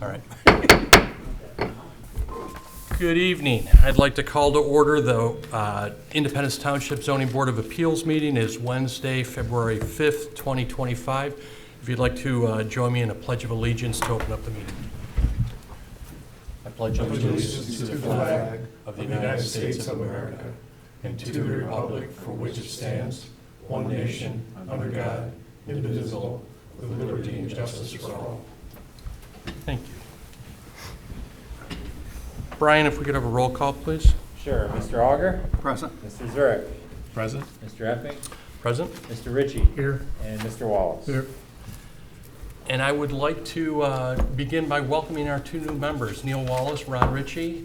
All right. Good evening. I'd like to call to order the Independence Township Zoning Board of Appeals meeting. Is Wednesday, February 5th, 2025. If you'd like to join me in a Pledge of Allegiance to open up the meeting. I pledge allegiance to the flag of the United States of America and to the republic for which it stands, one nation, under God, indivisible, with liberty and justice for all. Thank you. Brian, if we could have a roll call, please. Sure. Mr. Auger? Present. Mr. Zurich? Present. Mr. Epping? Present. Mr. Ritchie? Here. And Mr. Wallace? Here. And I would like to begin by welcoming our two new members, Neil Wallace, Ron Ritchie,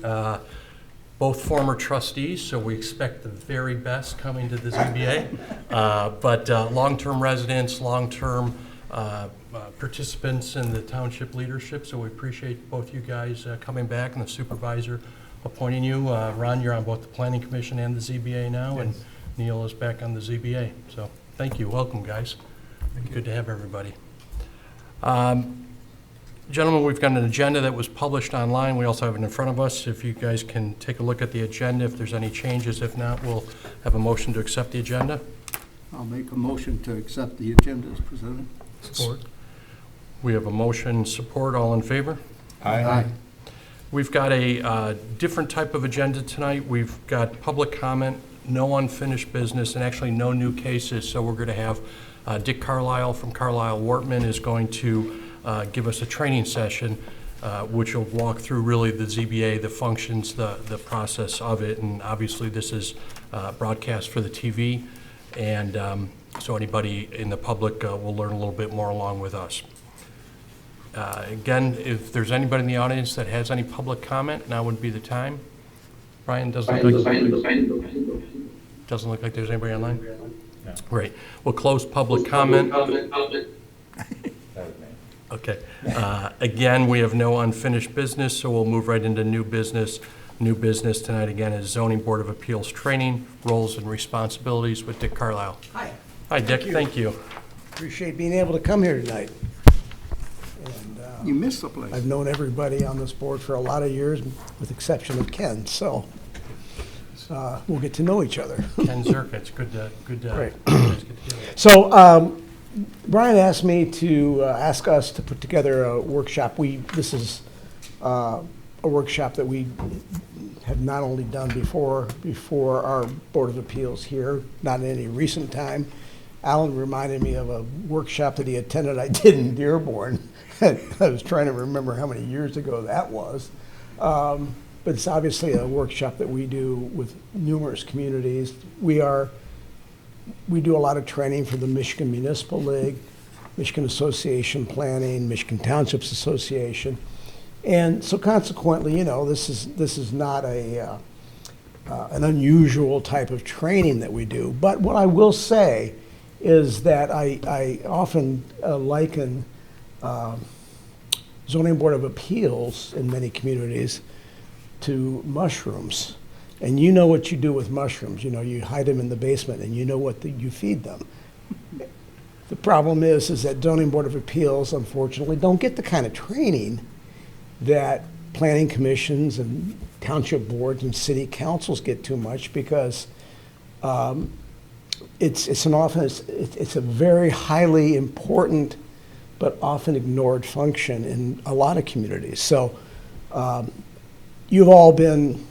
both former trustees, so we expect the very best coming to the ZBA, but long-term residents, long-term participants in the township leadership, so we appreciate both you guys coming back and the supervisor appointing you. Ron, you're on both the Planning Commission and the ZBA now, and Neil is back on the ZBA. So thank you. Welcome, guys. Good to have everybody. Gentlemen, we've got an agenda that was published online. We also have it in front of us. If you guys can take a look at the agenda, if there's any changes. If not, we'll have a motion to accept the agenda. I'll make a motion to accept the agenda as presented. Support. We have a motion, support. All in favor? Aye. We've got a different type of agenda tonight. We've got public comment, no unfinished business, and actually no new cases. So we're going to have Dick Carlisle from Carlisle Wortman is going to give us a training session, which will walk through really the ZBA, the functions, the process of it. And obviously this is broadcast for the TV. And so anybody in the public will learn a little bit more along with us. Again, if there's anybody in the audience that has any public comment, now would be the time. Brian, doesn't look like there's anybody online? No. Great. We'll close public comment. That was me. Okay. Again, we have no unfinished business, so we'll move right into new business. New business tonight, again, is Zoning Board of Appeals training, roles and responsibilities with Dick Carlisle. Hi. Hi, Dick. Thank you. Appreciate being able to come here tonight. And You missed the place. I've known everybody on this board for a lot of years, with the exception of Ken, so we'll get to know each other. Ken Zirk, it's good to Great. get together. So Brian asked me to ask us to put together a workshop. This is a workshop that we have not only done before our Board of Appeals here, not in any recent time. Alan reminded me of a workshop that he attended I did in Dearborn. I was trying to remember how many years ago that was. But it's obviously a workshop that we do with numerous communities. We do a lot of training for the Michigan Municipal League, Michigan Association Planning, Michigan Townships Association. And so consequently, this is not an unusual type of training that we do. But what I will say is that I often liken Zoning Board of Appeals in many communities to mushrooms. And you know what you do with mushrooms. You hide them in the basement and you know what you feed them. The problem is that Zoning Board of Appeals, unfortunately, don't get the kind of training that planning commissions and township boards and city councils get too much, because it's a very highly important but often ignored function in a lot of communities. So you've all been,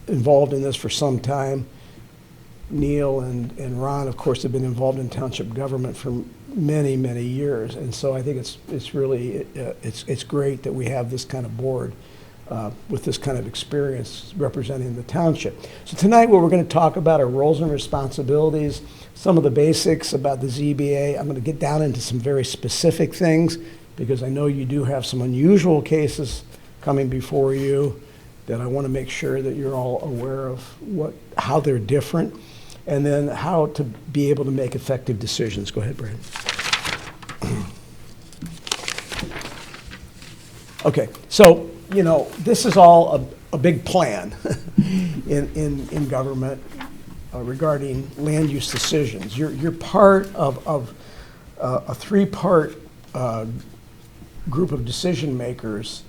involved in this for some time. Neil and Ron, of course, have been involved in township government for many, many years, and so I think it's really great that we have this kind of board with this kind of experience representing the township. So tonight, what we're going to talk about are roles and responsibilities, some of the basics about the ZBA. I'm going to get down into some very specific things because I know you do have some unusual cases coming before you that I want to make sure that you're all aware of how they're different, and then how to be able to make effective decisions. Go ahead, Brad. Okay, so this is all a big plan in government regarding land use decisions. You're part of a three-part group of decision makers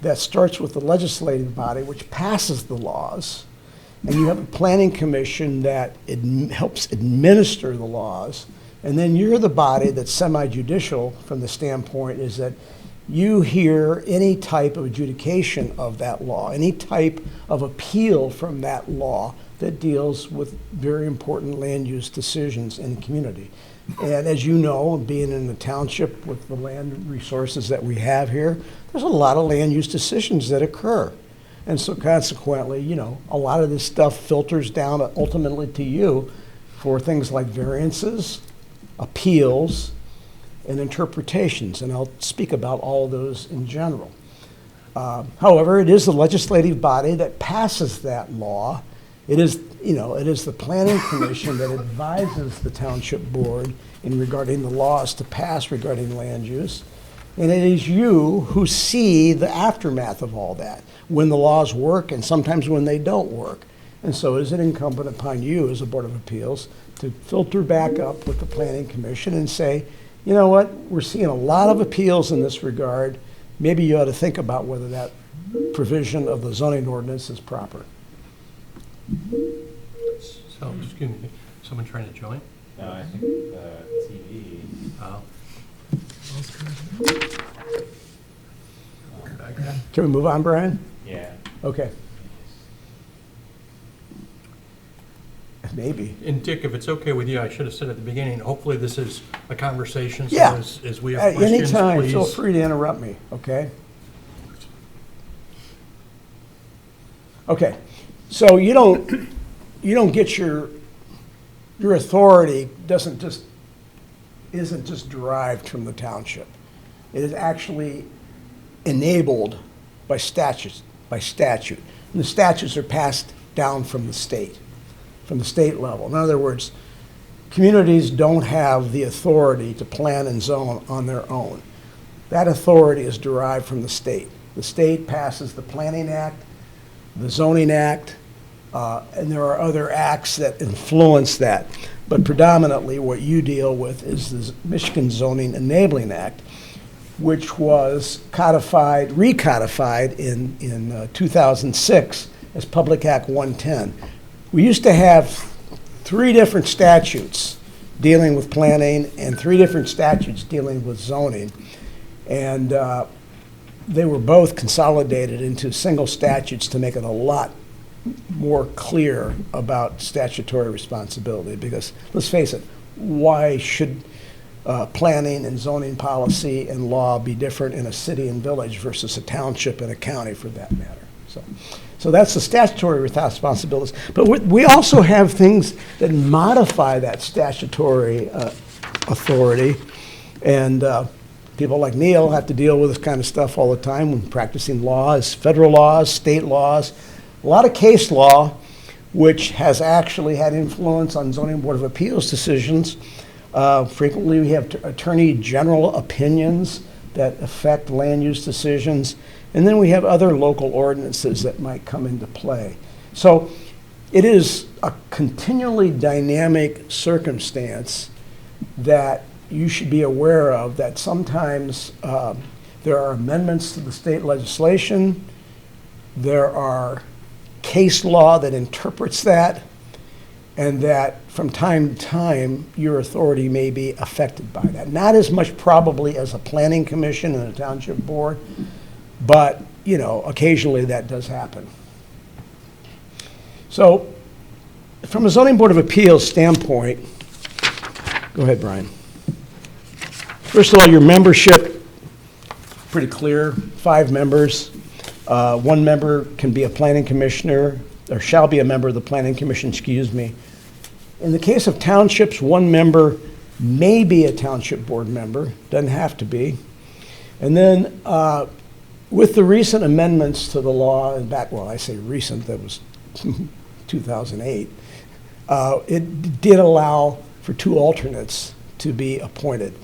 that starts with the legislative body, which passes the laws, and you have a planning commission that helps administer the laws, and then you're the body that's semi-judicial from the standpoint is that you hear any type of adjudication of that law, any type of appeal from that law that deals with very important land use decisions in the community. And as you know, being in the township with the land resources that we have here, there's a lot of land use decisions that occur. And so consequently, you know, a lot of this stuff filters down ultimately to you for things like variances, appeals, and interpretations, and I'll speak about all of those in general. However, it is the legislative body that passes that law. It is, you know, it is the planning commission that advises the township board in regarding the laws to pass regarding land use. And it is you who see the aftermath of all that, when the laws work and sometimes when they don't work. And so is it incumbent upon you as a Board of Appeals to filter back up with the planning commission and say, you know what, we're seeing a lot of appeals in this regard. Maybe you ought to think about whether that provision of the zoning ordinance is proper. So, excuse me, someone trying to join? No, I think the TV. Oh. Can we move on, Brian? Yeah. Okay. Maybe. And Dick, if it's okay with you, I should have said at the beginning, hopefully this is a conversation, so Yeah. as we have At any questions, time, please. feel free to interrupt me, okay? Okay, so you don't get your authority isn't just derived from the township. It is actually enabled by statute. And the statutes are passed down from the state level. In other words, communities don't have the authority to plan and zone on their own. That authority is derived from the state. The state passes the Planning Act, the Zoning Act, and there are other acts that influence that. But predominantly what you deal with is the Michigan Zoning Enabling Act, which was recodified in 2006 as Public Act 110. We used to have 3 different statutes dealing with planning and 3 different statutes dealing with zoning. And they were both consolidated into single statutes to make it a lot more clear about statutory responsibility. Because let's face it, why should planning and zoning policy and law be different in a city and village versus a township and a county for that matter? So that's the statutory responsibilities. But we also have things that modify that statutory authority. And people like Neil have to deal with this kind of stuff all the time when practicing laws, federal laws, state laws, a lot of case law, which has actually had influence on Zoning Board of Appeals decisions. Frequently we have attorney general opinions that affect land use decisions. And then we have other local ordinances that might come into play. So it is a continually dynamic circumstance that you should be aware of, that sometimes there are amendments to the state legislation, there are case law that interprets that, and that from time to time your authority may be affected by that. Not as much probably as a planning commission and a township board, but, you know, occasionally that does happen. So, from a Zoning Board of Appeals standpoint, go ahead, Brian. First of all, your membership, pretty clear, 5 members. 1 member can be a planning commissioner, or shall be a member of the planning commission, excuse me. In the case of townships, 1 member may be a township board member, doesn't have to be. And then, with the recent amendments to the law, and back, well, I say recent, that was 2008, it did allow for 2 alternates to be appointed.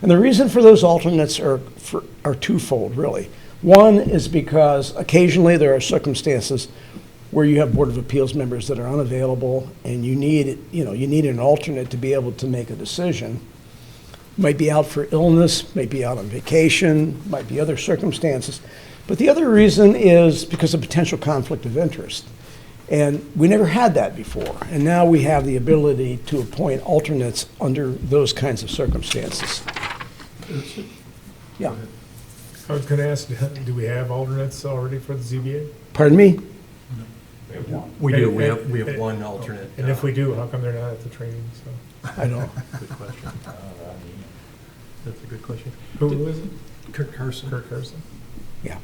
And the reason for those alternates are twofold, really. One is because occasionally there are circumstances where you have Board of Appeals members that are unavailable and you need an alternate to be able to make a decision. might be out for illness, might be out on vacation, might be other circumstances. But the other reason is because of potential conflict of interest. And we never had that before. And now we have the ability to appoint alternates under those kinds of circumstances. Yeah. I was gonna ask, do we have alternates already for the ZBA? Pardon me? We have one. We do, And- we have one alternate. And if we do, how come they're not at the training, so? I don't. Good question. That's a good question. Who is it? Kirk Carson. Kirk Carson? Yeah.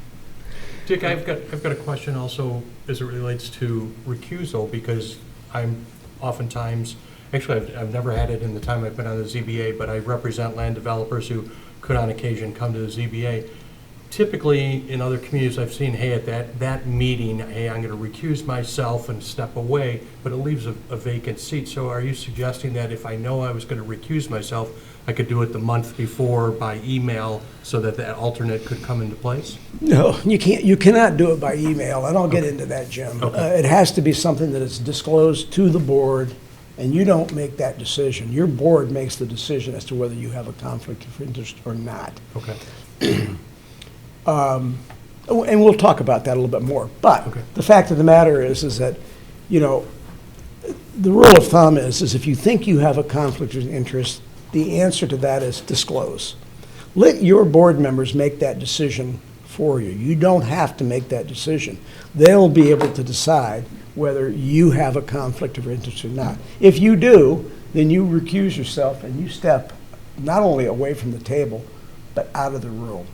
Dick, I've got a question also as it relates to recusal, because I'm oftentimes, actually, I've never had it in the time I've been on the ZBA, but I represent land developers who could on occasion come to the ZBA. Typically, in other communities, I've seen, hey, at that meeting, hey, I'm going to recuse myself and step away, but it leaves a vacant seat. So are you suggesting that if I know I was going to recuse myself, I could do it the month before by email so that that alternate could come into place? No, you can't. You cannot do it by email, and I'll get into that, Jim. Okay. It has to be something that is disclosed to the board, and you don't make that decision. Your board makes the decision as to whether you have a conflict of interest or not. Okay. And we'll talk about that a little bit more. But Okay. the fact of the matter is that, you know, the rule of thumb is if you think you have a conflict of interest, the answer to that is disclose. Let your board members make that decision for you. You don't have to make that decision. They'll be able to decide whether you have a conflict of interest or not. If you do, then you recuse yourself and you step not only away from the table, but out of the room.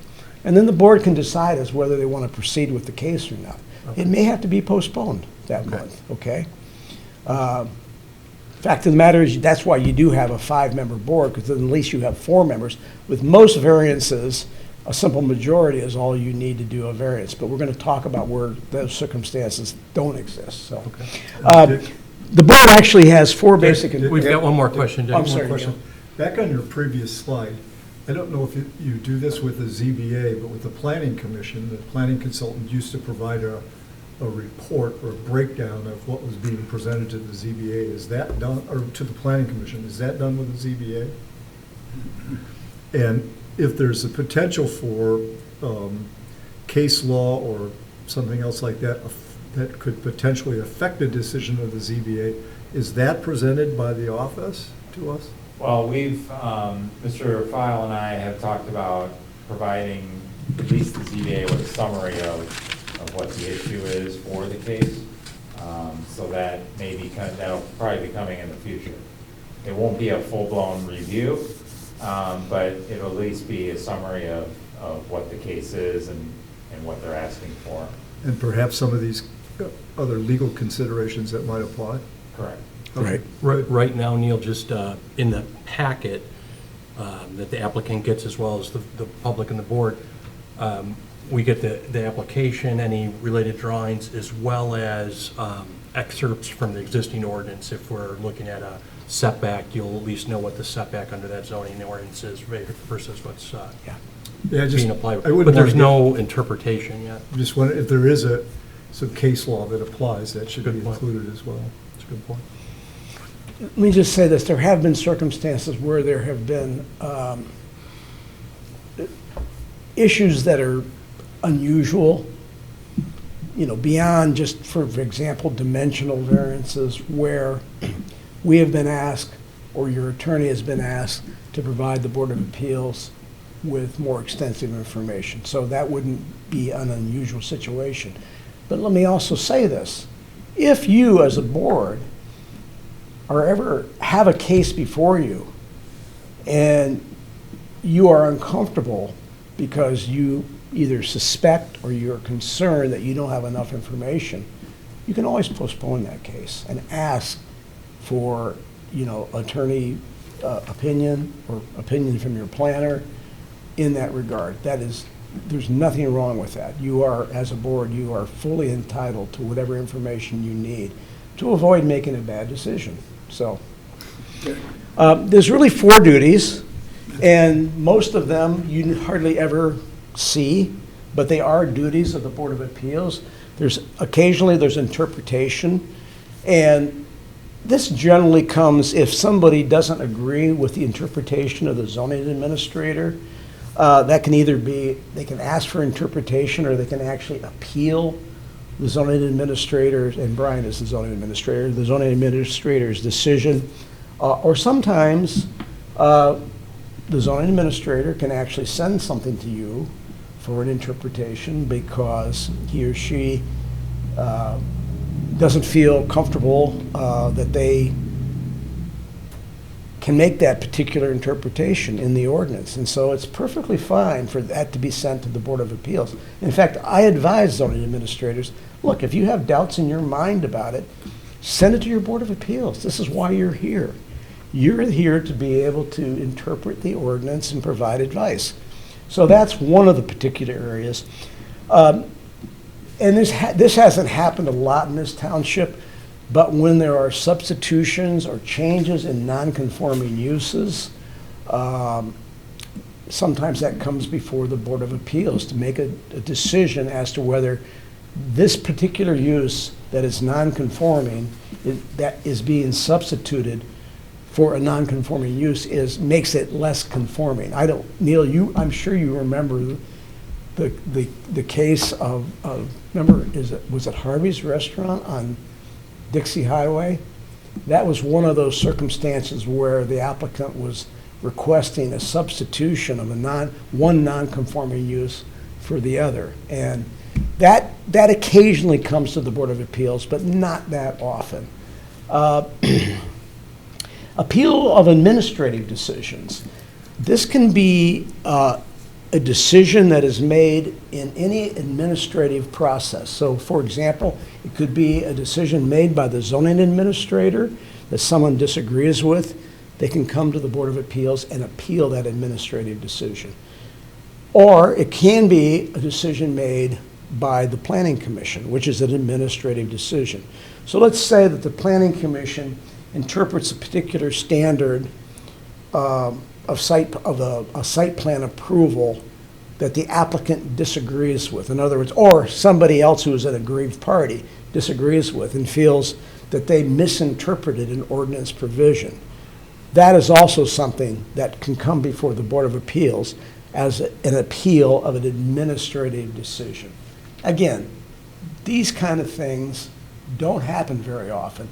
And then the board can decide as whether they want to proceed with the case or not. It may have to be postponed that month, okay? Fact of the matter is, that's why you do have a 5-member board, because then at least you have 4 members. With most variances, a simple majority is all you need to do a variance. But we're going to talk about where those circumstances don't exist, so. The board actually has 4 basic. We've got one more question, Dick. I'm sorry, Question. Neil. Back on your previous slide, I don't know if you do this with the ZBA, but with the planning commission, the planning consultant used to provide a report or a breakdown of what was being presented to the ZBA. Is that done, or to the planning commission, is that done with the ZBA? And if there's a potential for case law or something else like that, that could potentially affect the decision of the ZBA, is that presented by the office to us? Well, Mr. File and I have talked about providing at least the ZBA with a summary of what the issue is for the case. So that that'll probably be coming in the future. It won't be a full-blown review, but it'll at least be a summary of what the case is and what they're asking for. And perhaps some of these other legal considerations that might apply? Correct. Right. Right now, Neil, just in the packet that the applicant gets, as well as the public and the board, we get the application, any related drawings, as well as excerpts from the existing ordinance. If we're looking at a setback, you'll at least know what the setback under that zoning ordinance is versus what's Yeah, just, being applied. I wouldn't But there's wanna no interpretation yet. just wonder if there is some case law that applies, that should be Good point. included as well. That's a good point. Let me just say this, there have been circumstances where there have been issues that are unusual, you know, beyond just, for example, dimensional variances, where we have been asked, or your attorney has been asked, to provide the Board of Appeals with more extensive information. So that wouldn't be an unusual situation. But let me also say this, if you as a board or ever have a case before you and you are uncomfortable because you either suspect or you're concerned that you don't have enough information, you can always postpone that case and ask for, you know, attorney opinion or opinion from your planner in that regard. That is, there's nothing wrong with that. You are, as a board, you are fully entitled to whatever information you need to avoid making a bad decision. So there's really 4 duties, and most of them you hardly ever see, but they are duties of the Board of Appeals. Occasionally there's interpretation, and this generally comes if somebody doesn't agree with the interpretation of the zoning administrator. That can either be, they can ask for interpretation, or they can actually appeal the zoning administrator's, and Brian is the zoning administrator, the zoning administrator's decision. Or sometimes, the zoning administrator can actually send something to you for an interpretation because he or she doesn't feel comfortable that they can make that particular interpretation in the ordinance. And so it's perfectly fine for that to be sent to the Board of Appeals. In fact, I advise zoning administrators, look, if you have doubts in your mind about it, send it to your Board of Appeals. This is why you're here. You're here to be able to interpret the ordinance and provide advice. So that's one of the particular areas. And this hasn't happened a lot in this township, but when there are substitutions or changes in non-conforming uses, sometimes that comes before the Board of Appeals to make a decision as to whether this particular use that is non-conforming, that is being substituted for a non-conforming use, makes it less conforming. Neil, I'm sure you remember the case of remember, was it Harvey's Restaurant on Dixie Highway? That was one of those circumstances where the applicant was requesting a substitution of one non-conforming use for the other. And that occasionally comes to the Board of Appeals, but not that often. Appeal of administrative decisions. This can be a decision that is made in any administrative process. So, for example, it could be a decision made by the zoning administrator that someone disagrees with. They can come to the Board of Appeals and appeal that administrative decision. Or it can be a decision made by the Planning Commission, which is an administrative decision. So let's say that the Planning Commission interprets a particular standard of a site plan approval that the applicant disagrees with. In other words, or somebody else who is an aggrieved party disagrees with and feels that they misinterpreted an ordinance provision. That is also something that can come before the Board of Appeals as an appeal of an administrative decision. Again, these kind of things don't happen very often.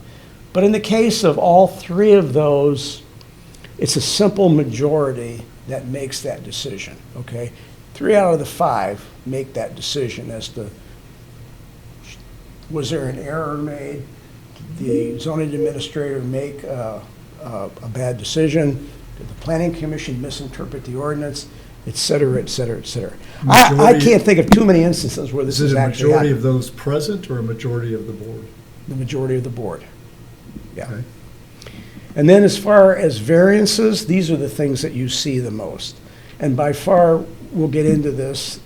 But in the case of all three of those, it's a simple majority that makes that decision, okay? 3 out of the 5 make that decision as to, was there an error made? Did the zoning administrator make a bad decision? Did the Planning Commission misinterpret the ordinance? Et cetera, et cetera, et cetera. I can't think of too many instances where this Is has it a actually majority happened. of those present or a majority of the board? The majority of the board, yeah. Okay. And then as far as variances, these are the things that you see the most. And by far, we'll get into this,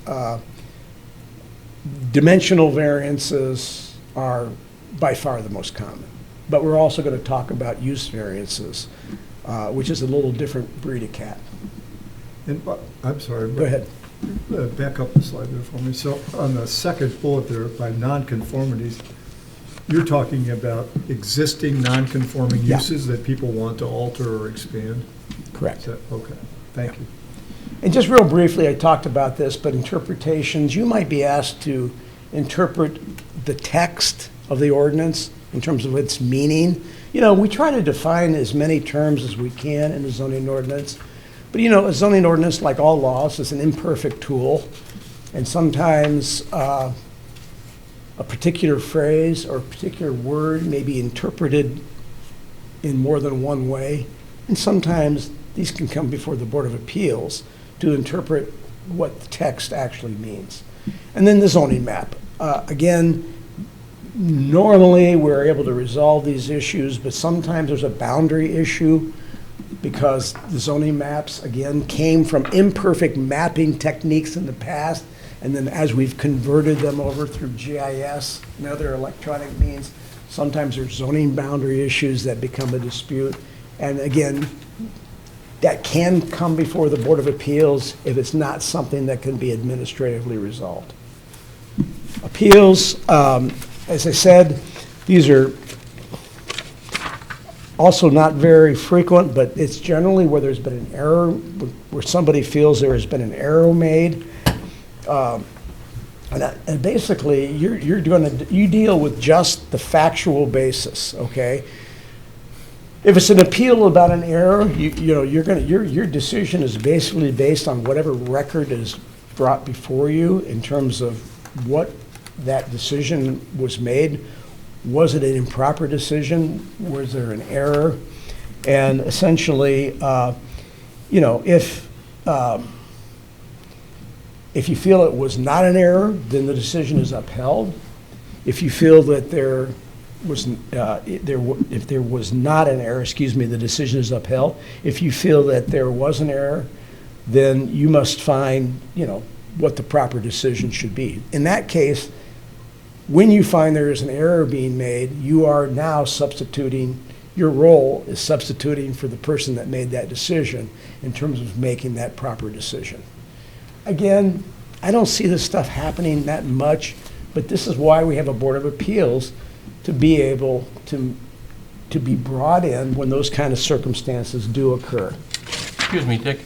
dimensional variances are by far the most common. But we're also going to talk about use variances, which is a little different breed of cat. And, I'm sorry. Go ahead. Back up the slide there for me. So on the second bullet there, by nonconformities, you're talking about existing nonconforming Yeah. uses that people want to alter or expand? Correct. Okay, thank you. And just real briefly, I talked about this, but interpretations, you might be asked to interpret the text of the ordinance in terms of its meaning. You know, we try to define as many terms as we can in the zoning ordinance. But you know, a zoning ordinance, like all laws, is an imperfect tool. And sometimes a particular phrase or a particular word may be interpreted in more than one way. And sometimes these can come before the Board of Appeals to interpret what the text actually means. And then the zoning map. Again, normally we're able to resolve these issues, but sometimes there's a boundary issue because the zoning maps, again, came from imperfect mapping techniques in the past, and then as we've converted them over through GIS and other electronic means, sometimes there's zoning boundary issues that become a dispute. And again, that can come before the Board of Appeals if it's not something that can be administratively resolved. Appeals, as I said, these are also not very frequent, but it's generally where there's been an error, where somebody feels there has been an error made. And basically, you deal with just the factual basis, okay? If it's an appeal about an error, your decision is basically based on whatever record is brought before you in terms of what that decision was made. Was it an improper decision? Was there an error? And essentially, if you feel it was not an error, then the decision is upheld. If you feel that if there was not an error, the decision is upheld. If you feel that there was an error, then you must find, what the proper decision should be. In that case, when you find there is an error being made, you are now substituting, your role is substituting for the person that made that decision in terms of making that proper decision. Again, I don't see this stuff happening that much, but this is why we have a Board of Appeals, to be able to be brought in when those kind of circumstances do occur. Excuse me, Dick,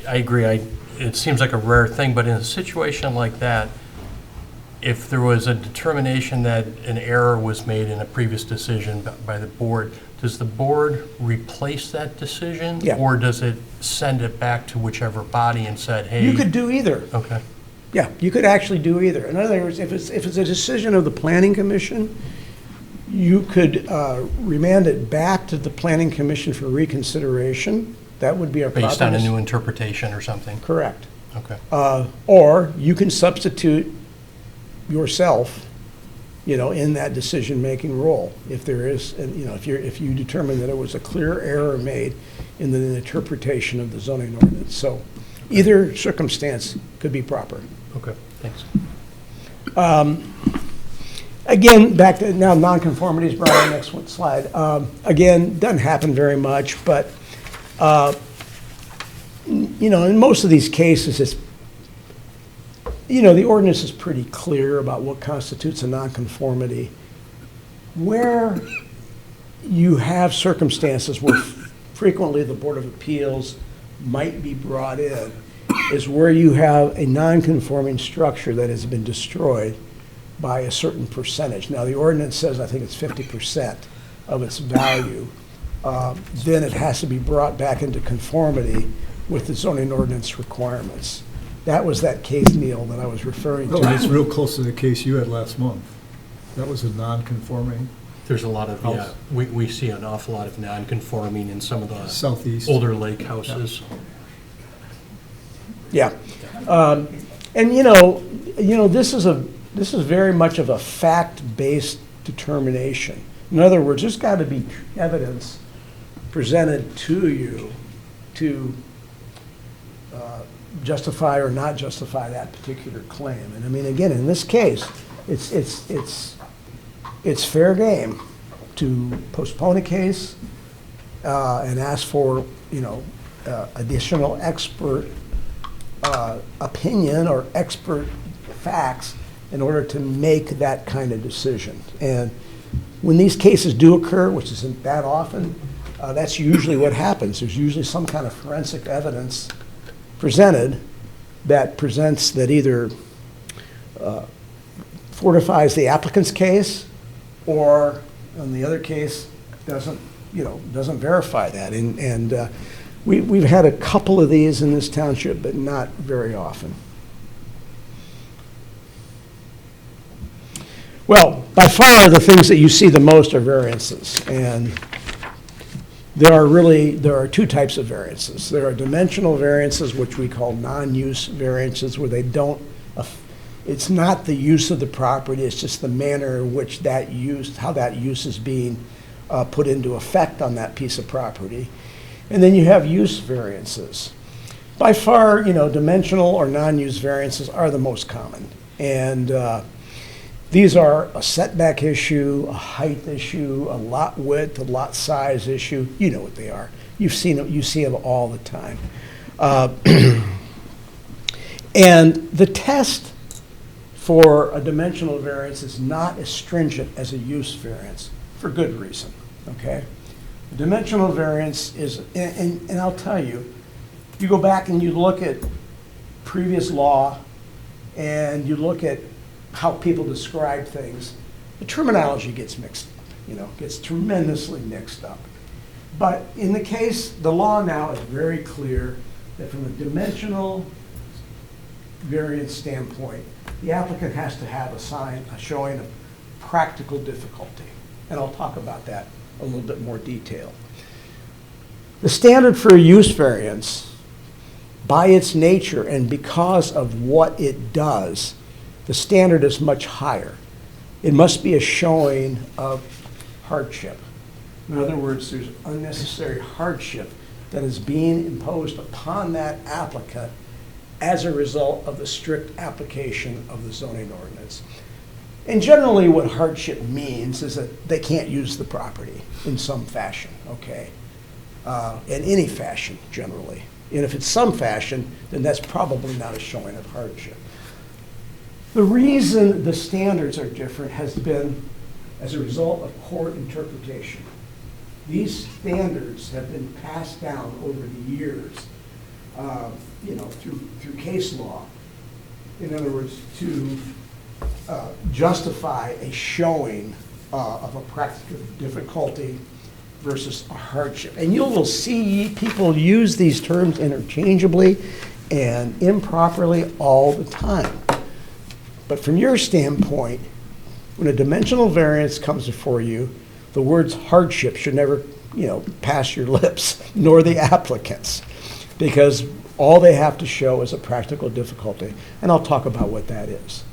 I agree, it seems like a rare thing, but in a situation like that, if there was a determination that an error was made in a previous decision by the board, does the board replace that decision? Yeah. Or does it send it back to whichever body and said, hey? You could do either. Okay. Yeah, you could actually do either. In other words, if it's a decision of the Planning Commission, you could remand it back to the Planning Commission for reconsideration. That would be a proper... Based on a new interpretation or something? Correct. Okay. Or you can substitute yourself, in that decision-making role. If there is, if you determine that it was a clear error made in the interpretation of the zoning ordinance. So either circumstance could be proper. Okay, thanks. Again, back to now nonconformities, Brian, next one slide. Again, doesn't happen very much, but in most of these cases, it's the ordinance is pretty clear about what constitutes a nonconformity. Where you have circumstances where frequently the Board of Appeals might be brought in is where you have a nonconforming structure that has been destroyed by a certain percentage. Now, the ordinance says, I think it's 50% of its value. Then it has to be brought back into conformity with the zoning ordinance requirements. That was that case, Neil, that I was referring No, to. it's real close to the case you had last month. That was a non-conforming There's a lot of, House. we see an awful lot of non-conforming in some of the southeast. older lake houses. Yeah. And this is very much of a fact-based determination. In other words, there's got to be evidence presented to you to justify or not justify that particular claim. And I mean, again, in this case, it's fair game to postpone a case and ask for additional expert opinion or expert facts in order to make that kind of decision. And when these cases do occur, which isn't that often, that's usually what happens. There's usually some kind of forensic evidence presented that either fortifies the applicant's case or, in the other case, doesn't verify that. And we've had a couple of these in this township, but not very often. Well, by far, the things that you see the most are variances. And there are two types of variances. There are dimensional variances, which we call non-use variances, where it's not the use of the property, it's just the manner in which how that use is being put into effect on that piece of property. And then you have use variances. By far, dimensional or non-use variances are the most common. And these are a setback issue, a height issue, a lot width, a lot size issue. You know what they are. You see them all the time. And the test for a dimensional variance is not as stringent as a use variance, for good reason, okay? Dimensional variance is, and I'll tell you, you go back and you look at previous law and you look at how people describe things, the terminology gets mixed, gets tremendously mixed up. But in the case, the law now is very clear that from a dimensional variance standpoint, the applicant has to have a showing of practical difficulty. And I'll talk about that a little bit more detail. The standard for a use variance, by its nature and because of what it does, the standard is much higher. It must be a showing of hardship. In other words, there's unnecessary hardship that is being imposed upon that applicant as a result of the strict application of the zoning ordinance. And generally what hardship means is that they can't use the property in some fashion, okay? In any fashion, generally. And if it's some fashion, then that's probably not a showing of hardship. The reason the standards are different has been as a result of court interpretation. These standards have been passed down over the years, through case law. In other words, to justify a showing of a practical difficulty versus a hardship. And you will see people use these terms interchangeably and improperly all the time. But from your standpoint, when a dimensional variance comes before you, the words hardship should never, pass your lips, nor the applicants, because all they have to show is a practical difficulty. And I'll talk about what that is.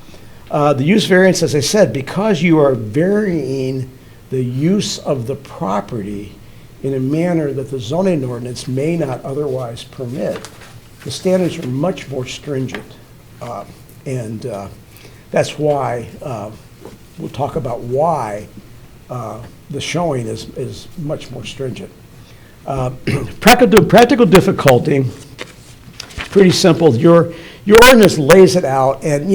The use variance, as I said, because you are varying the use of the property in a manner that the zoning ordinance may not otherwise permit, the standards are much more stringent. And that's why we'll talk about why the showing is much more stringent. Practical difficulty, pretty simple. Your ordinance lays it out, and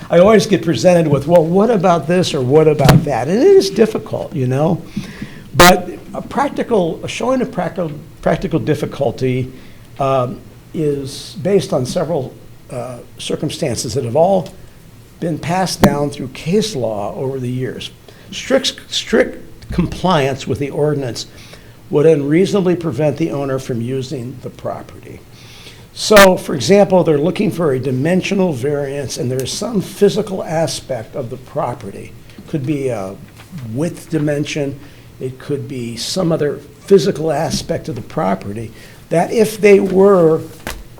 I always get presented with, well, what about this or what about that? And it is difficult, But a showing of practical difficulty is based on several circumstances that have all been passed down through case law over the years. Strict compliance with the ordinance would unreasonably prevent the owner from using the property. So, for example, they're looking for a dimensional variance and there's some physical aspect of the property. Could be a width dimension, it could be some other physical aspect of the property that if they were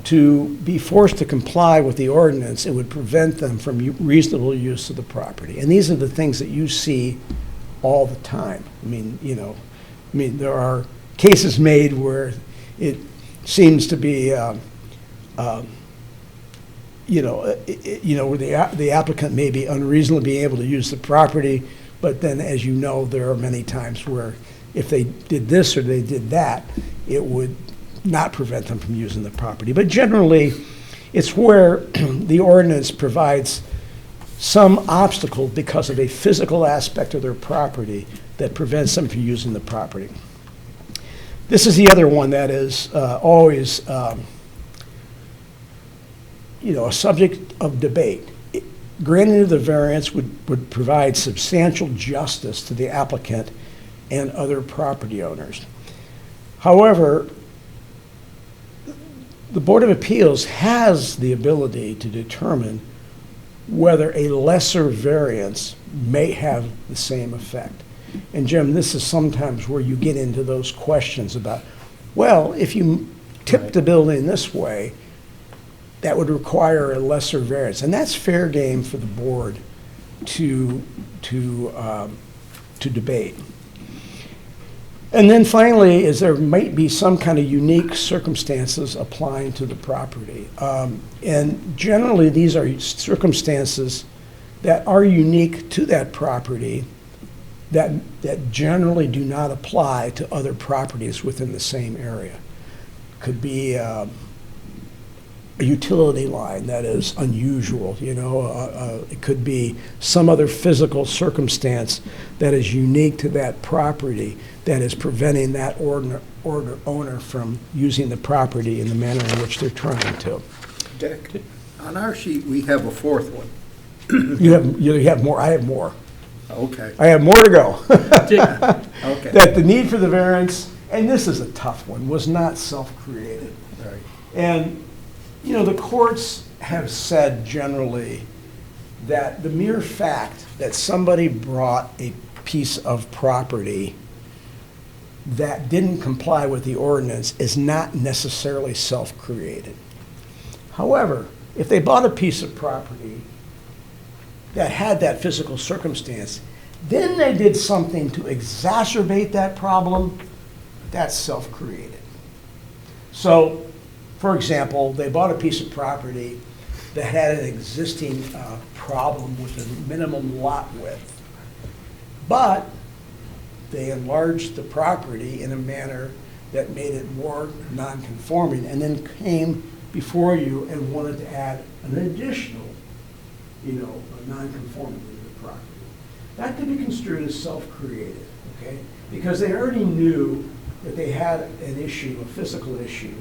to be forced to comply with the ordinance, it would prevent them from reasonable use of the property. And these are the things that you see all the time. There are cases made where it seems to be, where the applicant may be unreasonably able to use the property, but then, as you know, there are many times where if they did this or they did that, it would not prevent them from using the property. But generally, it's where the ordinance provides some obstacle because of a physical aspect of their property that prevents them from using the property. This is the other one that is always a subject of debate. Granting of the variance would provide substantial justice to the applicant and other property owners. However, the Board of Appeals has the ability to determine whether a lesser variance may have the same effect. And Jim, this is sometimes where you get into those questions about, well, if you tip the building this way, that would require a lesser variance. And that's fair game for the board to debate. And then finally, is there might be some kind of unique circumstances applying to the property. And generally, these are circumstances that are unique to that property that generally do not apply to other properties within the same area. Could be a utility line that is unusual, it could be some other physical circumstance that is unique to that property that is preventing that owner from using the property in the manner in which they're trying to. Dick, on our sheet, we have a fourth one. You have more, I have more. Okay, I have more to go. okay. That the need for the variance, and this is a tough one, was not self-created. Right. And, the courts have said generally that the mere fact that somebody brought a piece of property that didn't comply with the ordinance is not necessarily self-created. However, if they bought a piece of property that had that physical circumstance, then they did something to exacerbate that problem, that's self-created. So, for example, they bought a piece of property that had an existing problem with a minimum lot width, but they enlarged the property in a manner that made it more non-conforming, and then came before you and wanted to add an additional, a non-conformity to the property. That could be construed as self-created, okay? Because they already knew that they had an issue, a physical issue.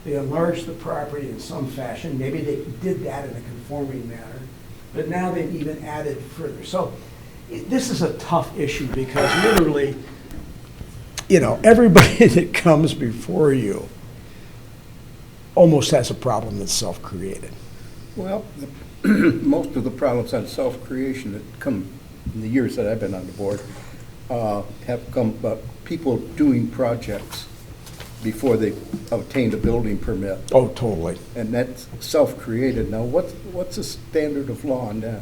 They enlarged the property in some fashion. Maybe they did that in a conforming manner, but now they've even added further. So this is a tough issue because literally, everybody that comes before you almost has a problem that's self-created. Well, most of the problems on self-creation that come in the years that I've been on the board have come about people doing projects before they obtained a building permit, Oh, totally. and that's self-created. Now, what's the standard of law on that?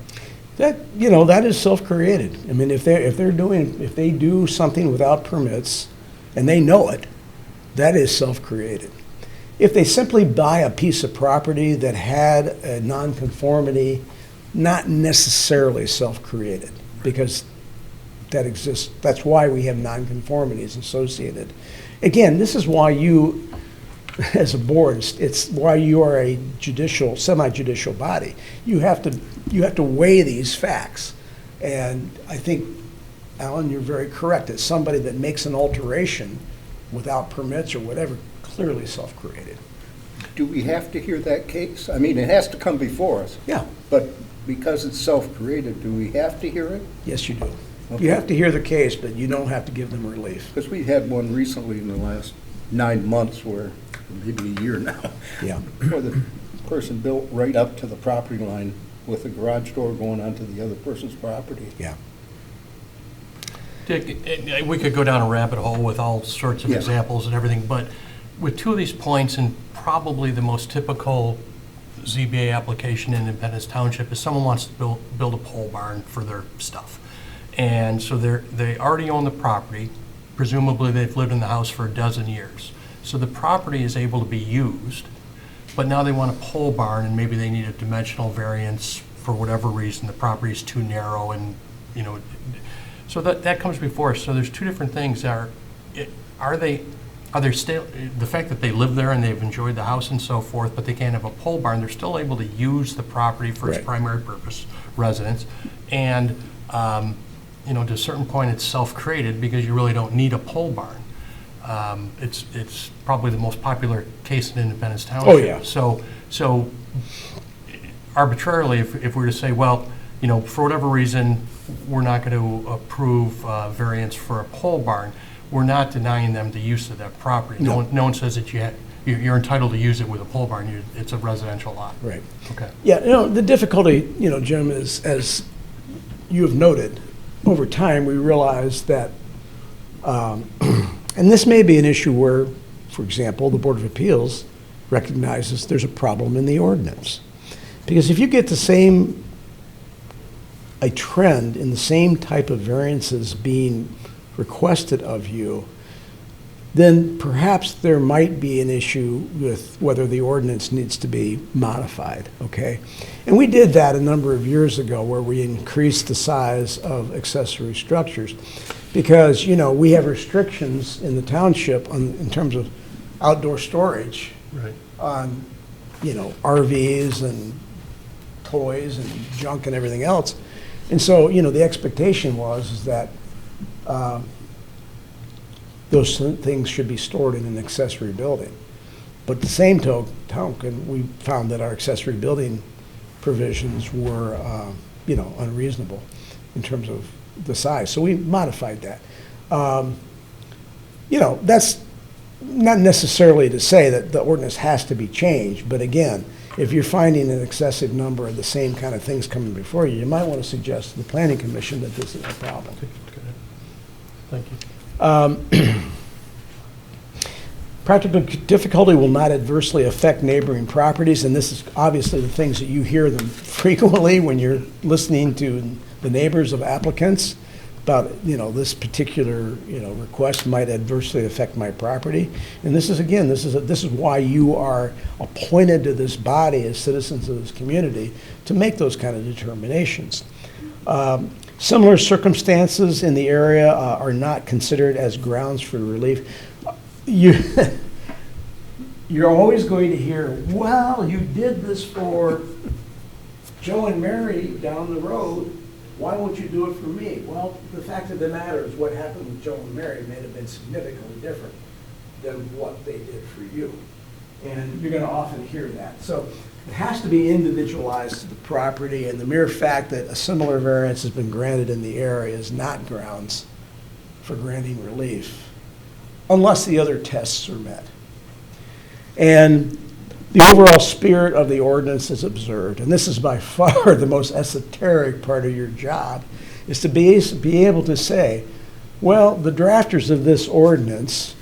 That is self-created. I mean, if they do something without permits and they know it, that is self-created. If they simply buy a piece of property that had a nonconformity, not necessarily self-created, because that exists. That's why we have nonconformities associated. Again, this is why you, as a board, it's why you are a semi-judicial body. You have to weigh these facts. And I think, Alan, you're very correct. It's somebody that makes an alteration without permits or whatever, clearly self-created. Do we have to hear that case? I mean, it has to come before us. Yeah. But because it's self-created, do we have to hear it? Yes, you do. Okay. You have to hear the case, but you don't have to give them relief. Because we had one recently in the last 9 months where, maybe a year now, Yeah. where the person built right up to the property line with a garage door going onto the other person's property. Yeah. Dick, we could go down a rabbit hole with all sorts of Yeah. examples and everything, but with two of these points, and probably the most typical ZBA application in Independence Township is someone wants to build a pole barn for their stuff. And so they already own the property. Presumably, they've lived in the house for a dozen years. So the property is able to be used, but now they want a pole barn, and maybe they need a dimensional variance for whatever reason. The property is too narrow, and, so that comes before us. So there's two different things. Are they still, the fact that they live there and they've enjoyed the house and so forth, but they can't have a pole barn, they're still able to use the property for its Right. primary purpose, residence. And, to a certain point, it's self-created because you really don't need a pole barn. It's probably the most popular case in Independence Township. Oh, yeah. So arbitrarily, if we were to say, well, for whatever reason, we're not going to approve variance for a pole barn, we're not denying them the use of that property. No. No one says that you're entitled to use it with a pole barn. It's a residential lot. Right. Okay. Yeah, the difficulty, Jim, is, as you have noted, over time, we realize that, and this may be an issue where, for example, the Board of Appeals recognizes there's a problem in the ordinance. Because if you get a trend in the same type of variances being requested of you, then perhaps there might be an issue with whether the ordinance needs to be modified, okay? And we did that a number of years ago where we increased the size of accessory structures because, we have restrictions in the township in terms of outdoor storage Right. on RVs and toys and junk and everything else. And so, the expectation is that those things should be stored in an accessory building. But the same token, we found that our accessory building provisions were, unreasonable in terms of the size. So we modified that. That's not necessarily to say that the ordinance has to be changed, but again, if you're finding an excessive number of the same kind of things coming before you, you might want to suggest to the planning commission that this is a problem. Thank you. Practical difficulty will not adversely affect neighboring properties, and this is obviously the things that you hear them frequently when you're listening to the neighbors of applicants about, this particular, request might adversely affect my property. And this is, again, this is why you are appointed to this body as citizens of this community to make those kind of determinations. Similar circumstances in the area are not considered as grounds for relief. You're always going to hear, well, you did this for Joe and Mary down the road. Why won't you do it for me? Well, the fact of the matter is what happened with Joe and Mary may have been significantly different than what they did for you. And you're going to often hear that. So it has to be individualized to the property, and the mere fact that a similar variance has been granted in the area is not grounds for granting relief, unless the other tests are met. And the overall spirit of the ordinance is observed, and this is by far the most esoteric part of your job, is to be able to say, well, the drafters of this ordinance,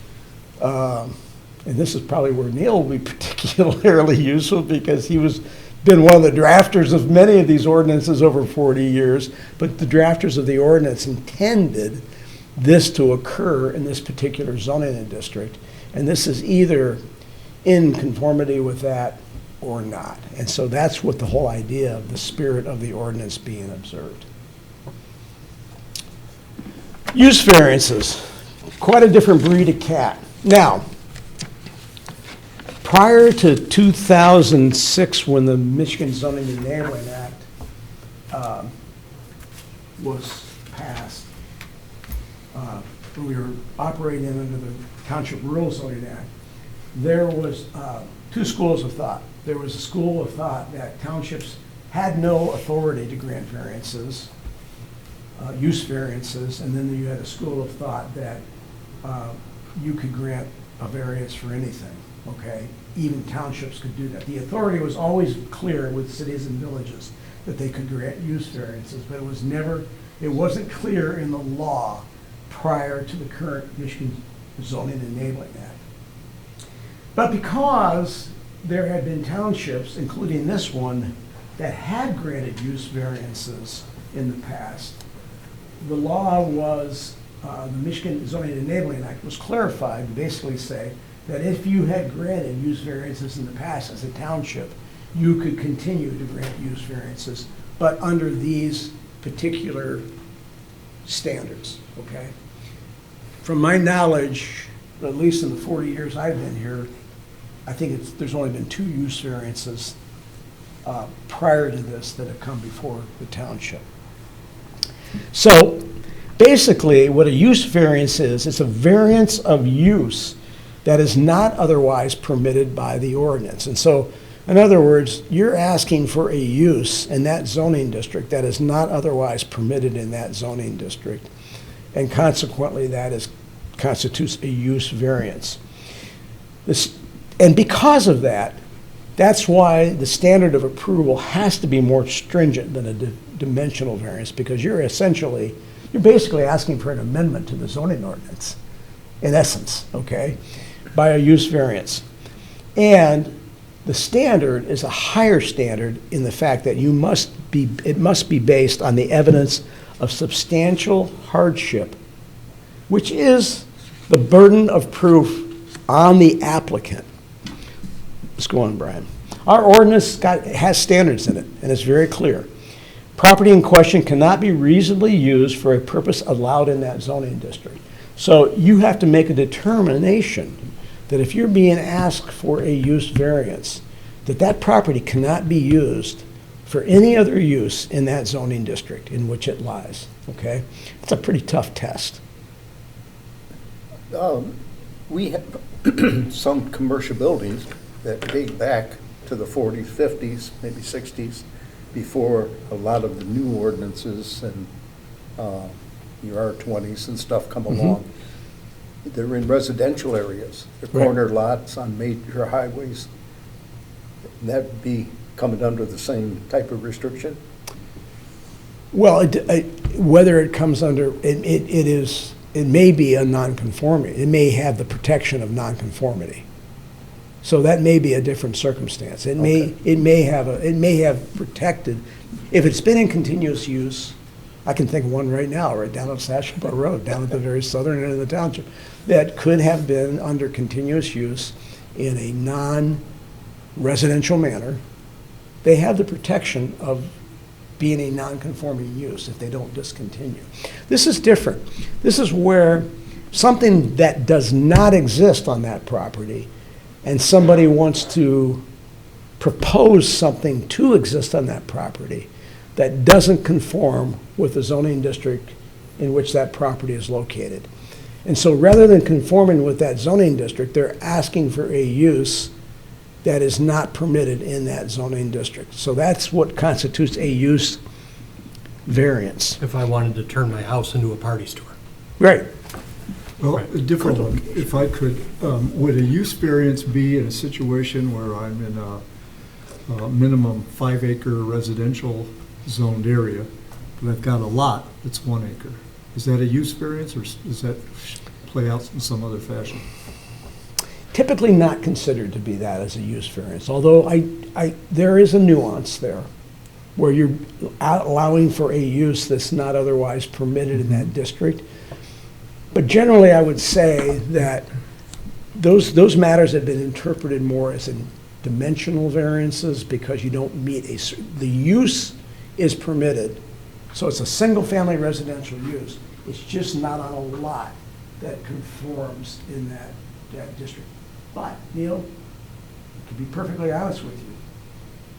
and this is probably where Neil will be particularly useful because he been one of the drafters of many of these ordinances over 40 years, but the drafters of the ordinance intended this to occur in this particular zoning district, and this is either in conformity with that or not. And so that's what the whole idea of the spirit of the ordinance being observed. Use variances, quite a different breed of cat. Now, prior to 2006, when the Michigan Zoning Enabling Act was passed, when we were operating under the Township Rural Zoning Act, there was two schools of thought. There was a school of thought that townships had no authority to grant variances, use variances, and then you had a school of thought that you could grant a variance for anything, okay? Even townships could do that. The authority was always clear with cities and villages that they could grant use variances, but it wasn't clear in the law prior to the current Michigan Zoning Enabling Act. But because there had been townships, including this one, that had granted use variances in the past, the law was, the Michigan Zoning Enabling Act was clarified to basically say that if you had granted use variances in the past as a township, you could continue to grant use variances, but under these particular standards, okay? From my knowledge, at least in the 40 years I've been here, I think there's only been 2 use variances prior to this that have come before the township. So basically what a use variance is, it's a variance of use that is not otherwise permitted by the ordinance. And so, in other words, you're asking for a use in that zoning district that is not otherwise permitted in that zoning district, and consequently that constitutes a use variance. And because of that, that's why the standard of approval has to be more stringent than a dimensional variance, because you're basically asking for an amendment to the zoning ordinance, in essence, okay, by a use variance. And the standard is a higher standard in the fact that it must be based on the evidence of substantial hardship, which is the burden of proof on the applicant. Let's go on, Brian. Our ordinance has standards in it, and it's very clear. Property in question cannot be reasonably used for a purpose allowed in that zoning district. So you have to make a determination that if you're being asked for a use variance, that property cannot be used for any other use in that zoning district in which it lies, okay? It's a pretty tough test. We have some commercial buildings that date back to the 40s, 50s, maybe 60s, before a lot of the new ordinances and your R20s and stuff come along. They're in residential areas. They're Right. corner lots on major highways. That'd be coming under the same type of restriction? Well, whether it comes under, it may be a nonconformity. It may have the protection of nonconformity. So that may be a different circumstance. It may have protected, if it's been in continuous use, I can think of one right now, right down on Sashable Road, down at the very southern end of the township, that could have been under continuous use in a non-residential manner. They have the protection of being a non-conforming use if they don't discontinue. This is different. This is where something that does not exist on that property and somebody wants to propose something to exist on that property that doesn't conform with the zoning district in which that property is located. And so rather than conforming with that zoning district, they're asking for a use that is not permitted in that zoning district. So that's what constitutes a use variance. If I wanted to turn my house into a party store. Right. Well, Right. a different one, if I could, would a use variance be in a situation where I'm in a minimum 5-acre residential zoned area, but I've got a lot that's 1 acre? Is that a use variance, or does that play out in some other fashion? Typically not considered to be that as a use variance, although there is a nuance there where you're allowing for a use that's not otherwise permitted in that district. But generally, I would say that those matters have been interpreted more as in dimensional variances because you don't meet the use is permitted. So it's a single-family residential use. It's just not on a lot that conforms in that district. But, Neil, to be perfectly honest with you,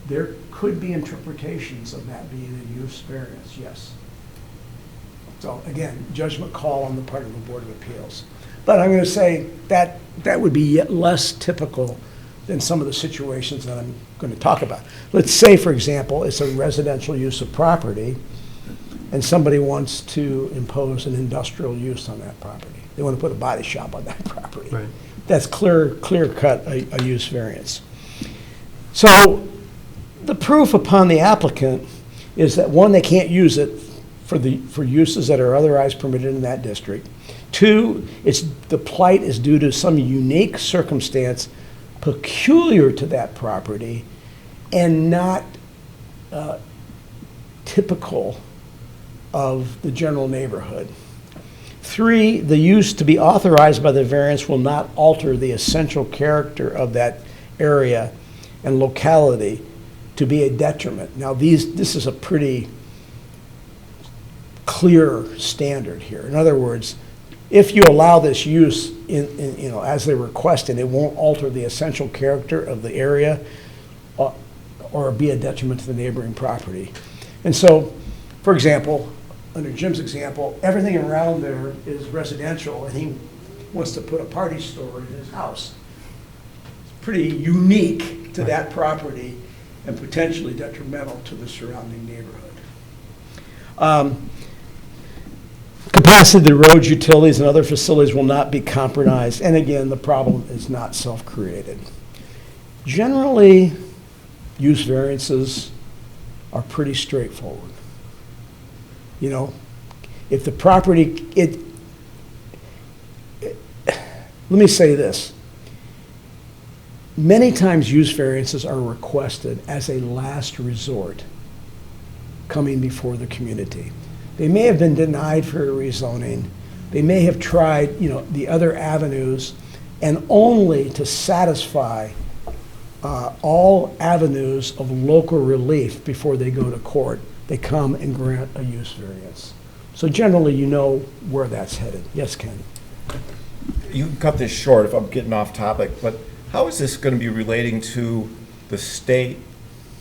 there could be interpretations of that being a use variance, yes. So again, judgment call on the part of the Board of Appeals. But I'm going to say that would be yet less typical than some of the situations that I'm going to talk about. Let's say, for example, it's a residential use of property and somebody wants to impose an industrial use on that property. They want to put a body shop on that property. Right. That's clear cut a use variance. So the proof upon the applicant is that, one, they can't use it for uses that are otherwise permitted in that district. Two, the plight is due to some unique circumstance peculiar to that property and not typical of the general neighborhood. Three, the use to be authorized by the variance will not alter the essential character of that area and locality to be a detriment. Now, this is a pretty clear standard here. In other words, if you allow this use as they're requesting, it won't alter the essential character of the area or be a detriment to the neighboring property. And so, for example, under Jim's example, everything around there is residential, and he wants to put a party store in his house. It's pretty unique to that property and potentially detrimental to the surrounding neighborhood. Capacity of the roads, utilities, and other facilities will not be compromised. And again, the problem is not self-created. Generally, use variances are pretty straightforward. You know, if the property, let me say this. Many times use variances are requested as a last resort coming before the community. They may have been denied for a rezoning. They may have tried, the other avenues, and only to satisfy all avenues of local relief before they go to court, they come and grant a use variance. So generally, you know where that's headed. Yes, Ken? You can cut this short if I'm getting off topic, but how is this going to be relating to the state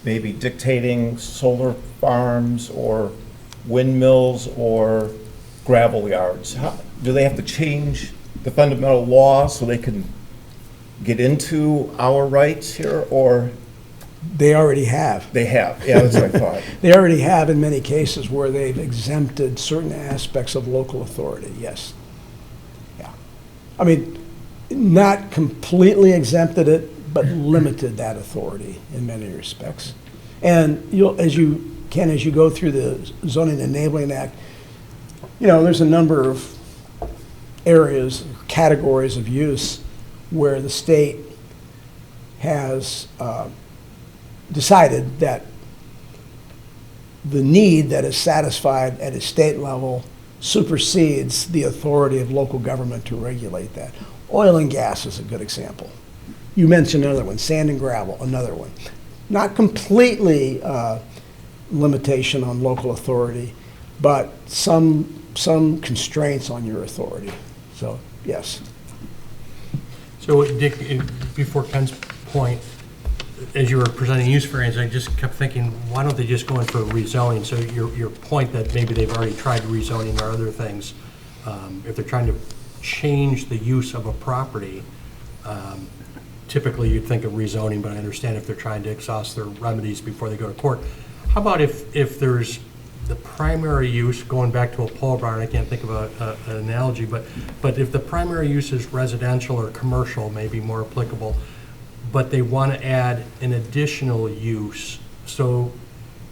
maybe dictating solar farms or windmills or gravel yards? Do they have to change the fundamental law so they can get into our rights here, or? They already have. They have, yeah, that's what I thought. They already have in many cases where they've exempted certain aspects of local authority, yes. Yeah. I mean, not completely exempted it, but limited that authority in many respects. And as you go through the Zoning Enabling Act, there's a number of areas, categories of use where the state has decided that the need that is satisfied at a state level supersedes the authority of local government to regulate that. Oil and gas is a good example. You mentioned another one, sand and gravel, another one. Not completely limitation on local authority, but some constraints on your authority. So, yes. So Dick, before Ken's point, as you were presenting use variance, I just kept thinking, why don't they just go in for rezoning? So your point that maybe they've already tried rezoning or other things, if they're trying to change the use of a property, typically you'd think of rezoning, but I understand if they're trying to exhaust their remedies before they go to court. How about if there's the primary use, going back to a pole barn, I can't think of an analogy, but if the primary use is residential or commercial, maybe more applicable, but they want to add an additional use, so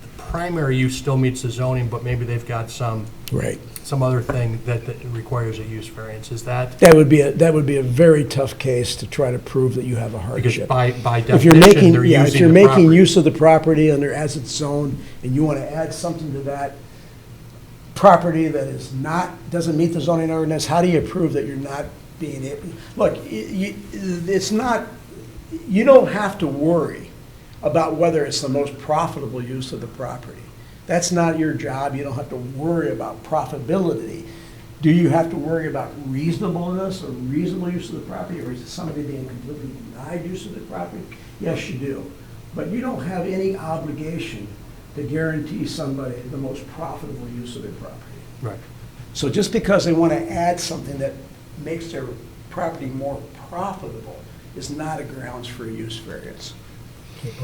the primary use still meets the zoning, but maybe they've got some other thing that requires a use variance. Is that? That would be a very tough case to try to prove that you have a hardship. Because by definition, if you're making, they're if using you're the making property. use of the property under as it's zoned, and you want to add something to that property that doesn't meet the zoning ordinance, how do you prove that you're not being able? Look, it's not. You don't have to worry about whether it's the most profitable use of the property. That's not your job. You don't have to worry about profitability. Do you have to worry about reasonableness or reasonable use of the property, or is it somebody being completely denied use of the property? Yes, you do. But you don't have any obligation to guarantee somebody the most profitable use of their property. Right. So just because they want to add something that makes their property more profitable is not a grounds for a use variance.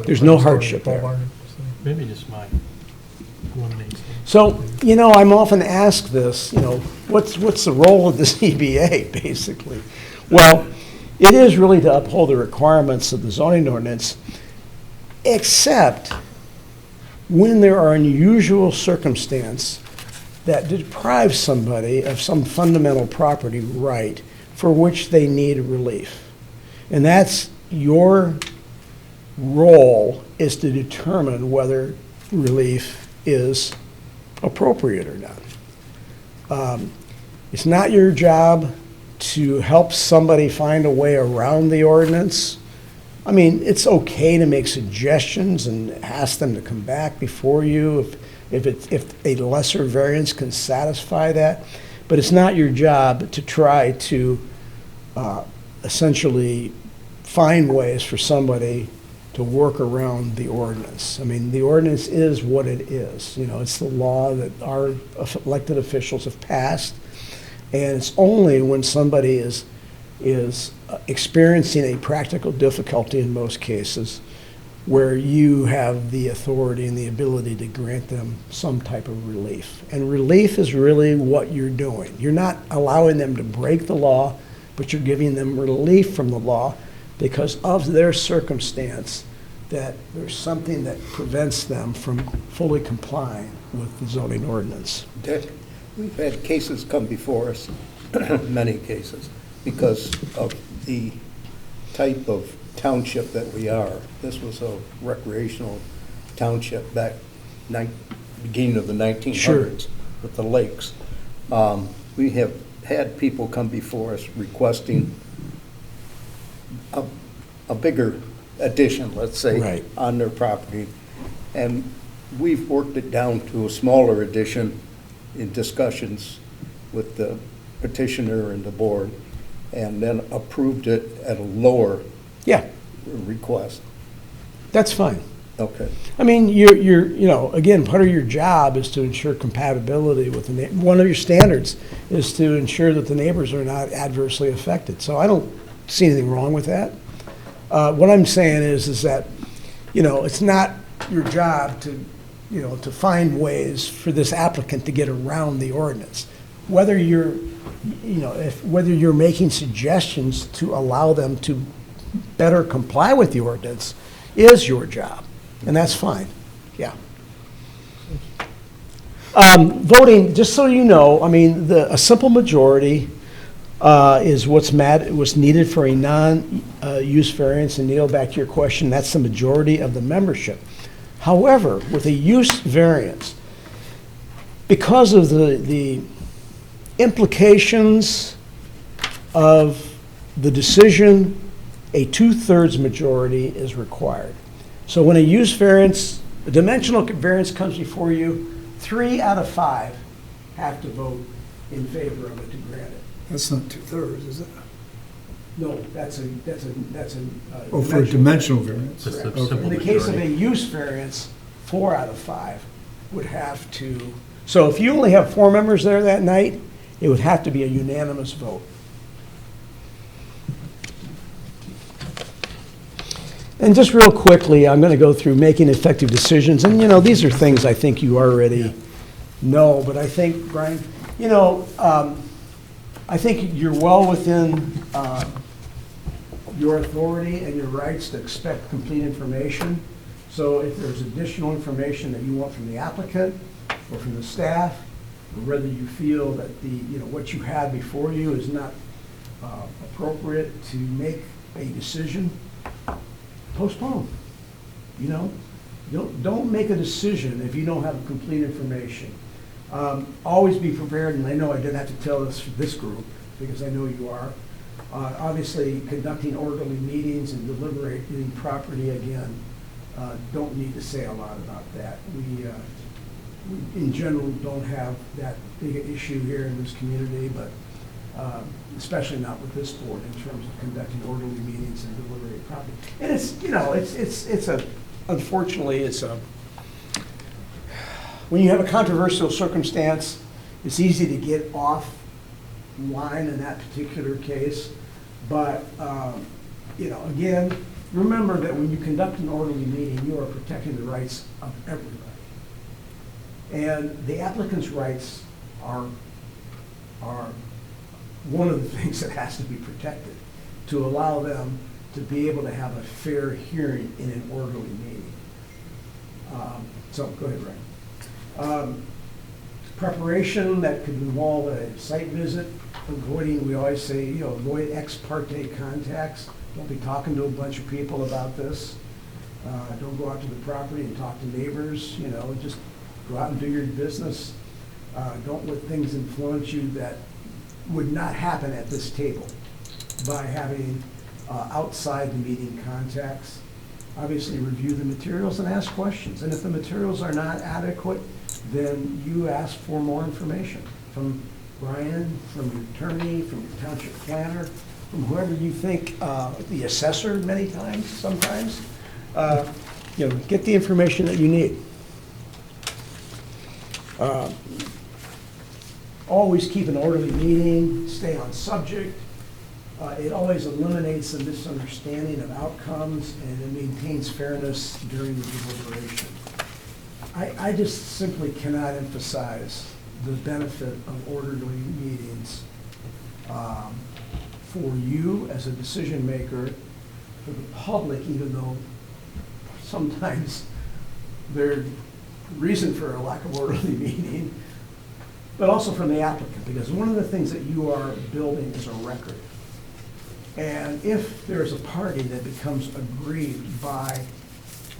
There's no hardship there. Maybe just mine. So, I'm often asked this, what's the role of the ZBA, basically? Well, it is really to uphold the requirements of the zoning ordinance, except when there are unusual circumstances that deprive somebody of some fundamental property right for which they need relief. And that's your role, is to determine whether relief is appropriate or not. It's not your job to help somebody find a way around the ordinance. I mean, it's okay to make suggestions and ask them to come back before you if a lesser variance can satisfy that, but it's not your job to try to essentially find ways for somebody to work around the ordinance. I mean, the ordinance is what it is. It's the law that our elected officials have passed, and it's only when somebody is experiencing a practical difficulty in most cases where you have the authority and the ability to grant them some type of relief. And relief is really what you're doing. You're not allowing them to break the law, but you're giving them relief from the law because of their circumstance, that there's something that prevents them from fully complying with the zoning ordinance. Dick, we've had cases come before us, many cases, because of the type of township that we are. This was a recreational township back beginning of the 1900s. Sure. With the lakes. We have had people come before us requesting a bigger addition, let's say, Right. on their property. And we've worked it down to a smaller addition in discussions with the petitioner and the board, and then approved it at a lower Yeah, request. That's fine. Okay. I mean, you know, again, part of your job is to ensure compatibility with the one of your standards is to ensure that the neighbors are not adversely affected. So I don't see anything wrong with that. What I'm saying is that, you know, it's not your job to, you know, to find ways for this applicant to get around the ordinance. Whether you're, you know, whether you're making suggestions to allow them to better comply with the ordinance is your job, and that's fine, yeah. Voting, just so you know, I mean, a simple majority is what's needed for a non-use variance, and Neil, back to your question, that's the majority of the membership. However, with a use variance, because of the implications of the decision, a 2/3 majority is required. So when a use variance, a dimensional variance comes before you, 3 out of 5 have to vote in favor of it to grant it. That's not 2/3, is it? No, that's a. Oh, for a dimensional variance. Just a Correct. simple In the case of a majority. use variance, 4 out of 5 would have to, so if you only have 4 members there that night, it would have to be a unanimous vote. And just real quickly, I'm going to go through making effective decisions, and, you know, these are things I think you already know, but I think, Brian, you know, I think you're well within your authority and your rights to expect complete information. So if there's additional information that you want from the applicant or from the staff, or whether you feel that you know, what you have before you is not appropriate to make a decision, postpone. You know, don't make a decision if you don't have complete information. Always be prepared, and I know I didn't have to tell this group, because I know you are. Obviously, conducting orderly meetings and deliberating property, again, don't need to say a lot about that. We in general don't have that big an issue here in this community, but especially not with this board in terms of conducting orderly meetings and deliberating property. And it's, you know, unfortunately, when you have a controversial circumstance, it's easy to get off line in that particular case. But, you know, again, remember that when you conduct an orderly meeting, you are protecting the rights of everybody. And the applicant's rights are one of the things that has to be protected, to allow them to be able to have a fair hearing in an orderly meeting. So, go ahead, Ray. Preparation that could involve a site visit, avoiding, we always say, you know, avoid ex parte contacts. Don't be talking to a bunch of people about this. Don't go out to the property and talk to neighbors, you know, just go out and do your business. Don't let things influence you that would not happen at this table by having outside the meeting contacts. Obviously, review the materials and ask questions. And if the materials are not adequate, then you ask for more information from Brian, from your attorney, from your township planner, from whoever you think, the assessor many times, sometimes. You know, get the information that you need. Always keep an orderly meeting, stay on subject. It always eliminates the misunderstanding of outcomes, and it maintains fairness during the deliberation. I just simply cannot emphasize the benefit of orderly meetings for you as a decision maker, for the public, even though sometimes there's reason for a lack of orderly meeting, but also from the applicant, because one of the things that you are building is a record. And if there's a party that becomes aggrieved by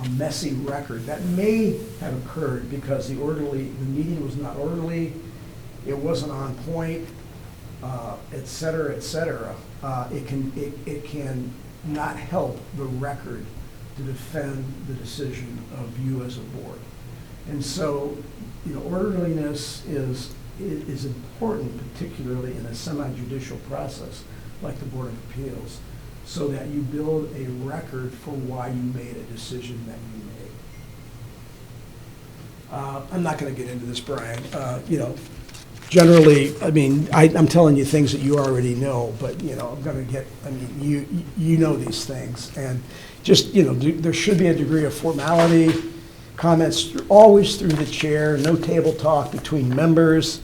a messy record that may have occurred because the meeting was not orderly, it wasn't on point, et cetera, it can not help the record to defend the decision of you as a board. And so, you know, orderliness is important, particularly in a semi-judicial process like the Board of Appeals. so that you build a record for why you made a decision that you made. I'm not going to get into this, Brian. Generally, I mean, I'm telling you things that you already know, but, I'm going to get, I mean, you know these things. And just, there should be a degree of formality, comments always through the chair, no table talk between members.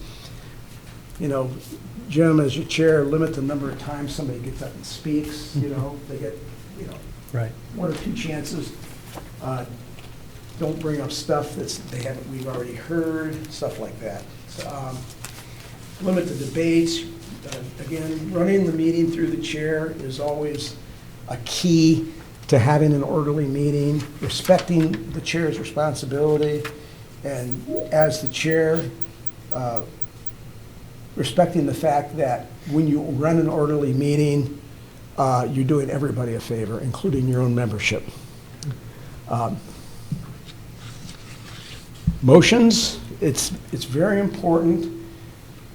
Jim, as your chair, limit the number of times somebody gets up and speaks, they get, Right. 1 or 2 chances. Don't bring up stuff we've already heard, stuff like that. So, limit the debates. Again, running the meeting through the chair is always a key to having an orderly meeting, respecting the chair's responsibility, and as the chair, respecting the fact that when you run an orderly meeting, you're doing everybody a favor, including your own membership. Motions, it's very important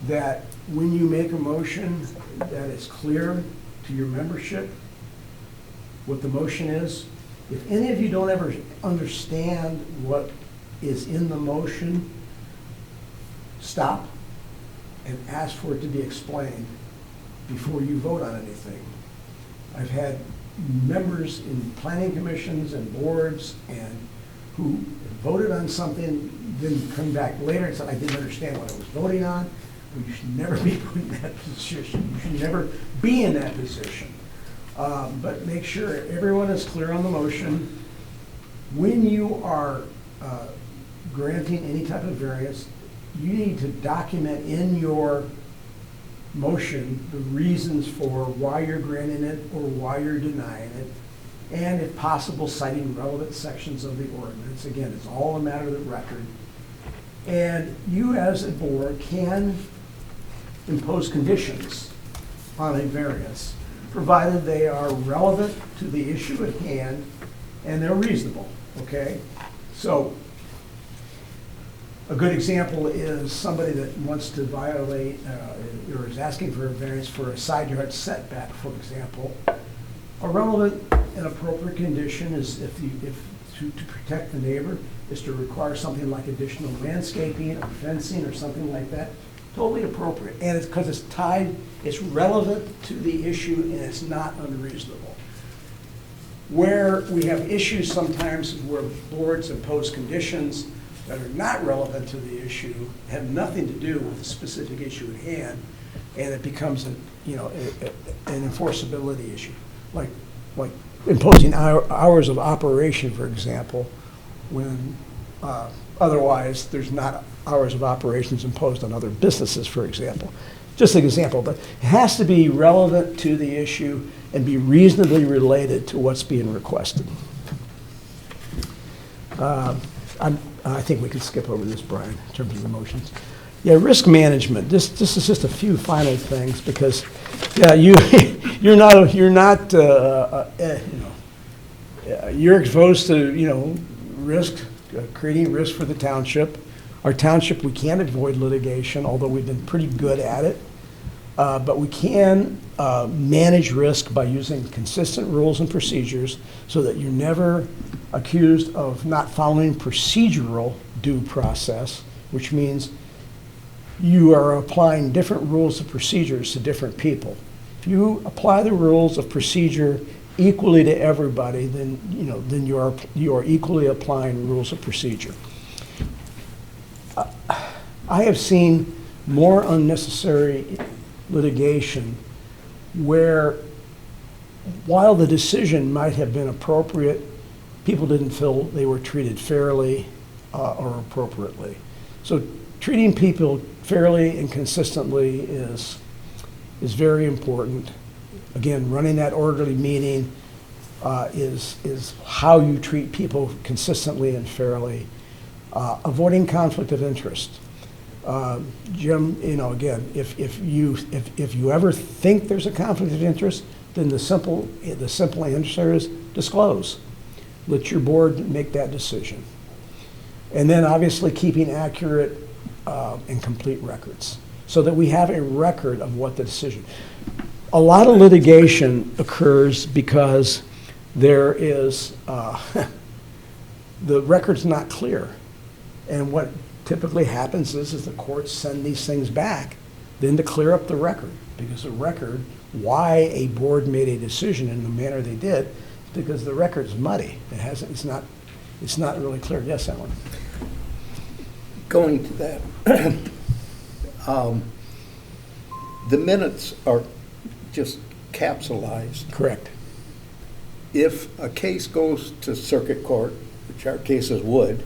that when you make a motion, that it's clear to your membership what the motion is. If any of you don't ever understand what is in the motion, stop and ask for it to be explained before you vote on anything. I've had members in planning commissions and boards who voted on something, then come back later and said, I didn't understand what I was voting on. You should never be put in that position. You should never be in that position. But make sure everyone is clear on the motion. When you are granting any type of variance, you need to document in your motion the reasons for why you're granting it or why you're denying it, and if possible, citing relevant sections of the ordinance. Again, it's all a matter of the record. And you as a board can impose conditions on a variance, provided they are relevant to the issue at hand and they're reasonable, okay? So a good example is somebody that wants to violate or is asking for a variance for a side yard setback, for example. A relevant and appropriate condition is to protect the neighbor is to require something like additional landscaping or fencing or something like that. Totally appropriate. And it's because it's relevant to the issue and it's not unreasonable. Where we have issues sometimes where boards impose conditions that are not relevant to the issue, have nothing to do with the specific issue at hand, and it becomes an enforceability issue. Like imposing hours of operation, for example, when otherwise there's not hours of operations imposed on other businesses, for example. Just an example, but it has to be relevant to the issue and be reasonably related to what's being requested. I think we can skip over this, Brian, in terms of the motions. Yeah, risk management. This is just a few final things because, yeah, you're exposed to risk, creating risk for the township. Our township, we can't avoid litigation, although we've been pretty good at it. But we can manage risk by using consistent rules and procedures so that you're never accused of not following procedural due process, which means you are applying different rules of procedures to different people. If you apply the rules of procedure equally to everybody, then you are equally applying rules of procedure. I have seen more unnecessary litigation where, while the decision might have been appropriate, people didn't feel they were treated fairly or appropriately. So treating people fairly and consistently is very important. Again, running that orderly meeting is how you treat people consistently and fairly. Avoiding conflict of interest. Jim, again, if you ever think there's a conflict of interest, then the simple answer is disclose. Let your board make that decision. And then obviously keeping accurate and complete records so that we have a record of what the decision. a lot of litigation occurs because there is, the record's not clear. And what typically happens is the courts send these things back, then to clear up the record. Because the record, why a board made a decision in the manner they did, because the record's muddy. It's not really clear. Yes, Alan? Going to that, the minutes are just capsulized. Correct. If a case goes to circuit court, which our cases would,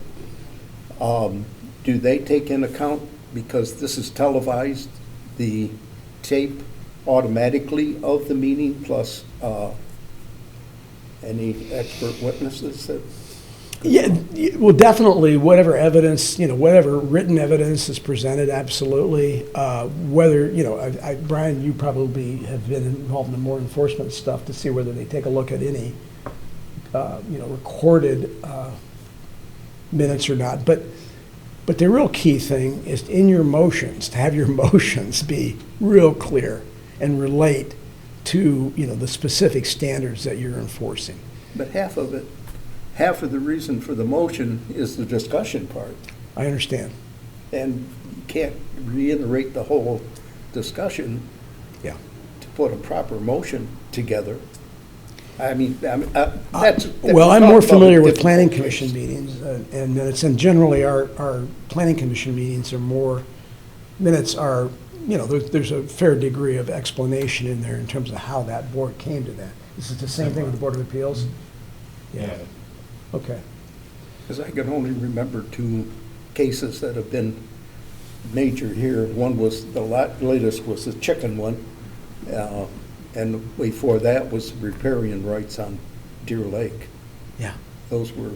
do they take in account, because this is televised, the tape automatically of the meeting plus any expert witnesses that? Yeah, well, definitely, whatever evidence, whatever written evidence is presented, absolutely. Whether, Brian, you probably have been involved in more enforcement stuff to see whether they take a look at any, recorded minutes or not. But the real key thing is in your motions, to have your motions be real clear and relate to, the specific standards that you're enforcing. But half of the reason for the motion is the discussion part. I understand. And you can't reiterate the whole discussion Yeah. to put a proper motion together. I mean, that's. Well, I'm more familiar with difficult planning case. commission meetings and minutes, and generally our planning commission meetings are more, minutes are, there's a fair degree of explanation in there in terms of how that board came to that. This is the same thing with the Board of Appeals? Yeah. Okay. Because I can only remember two cases that have been major here. One was, the latest was the chicken one, and before that was riparian rights on Deer Lake. Yeah. Those were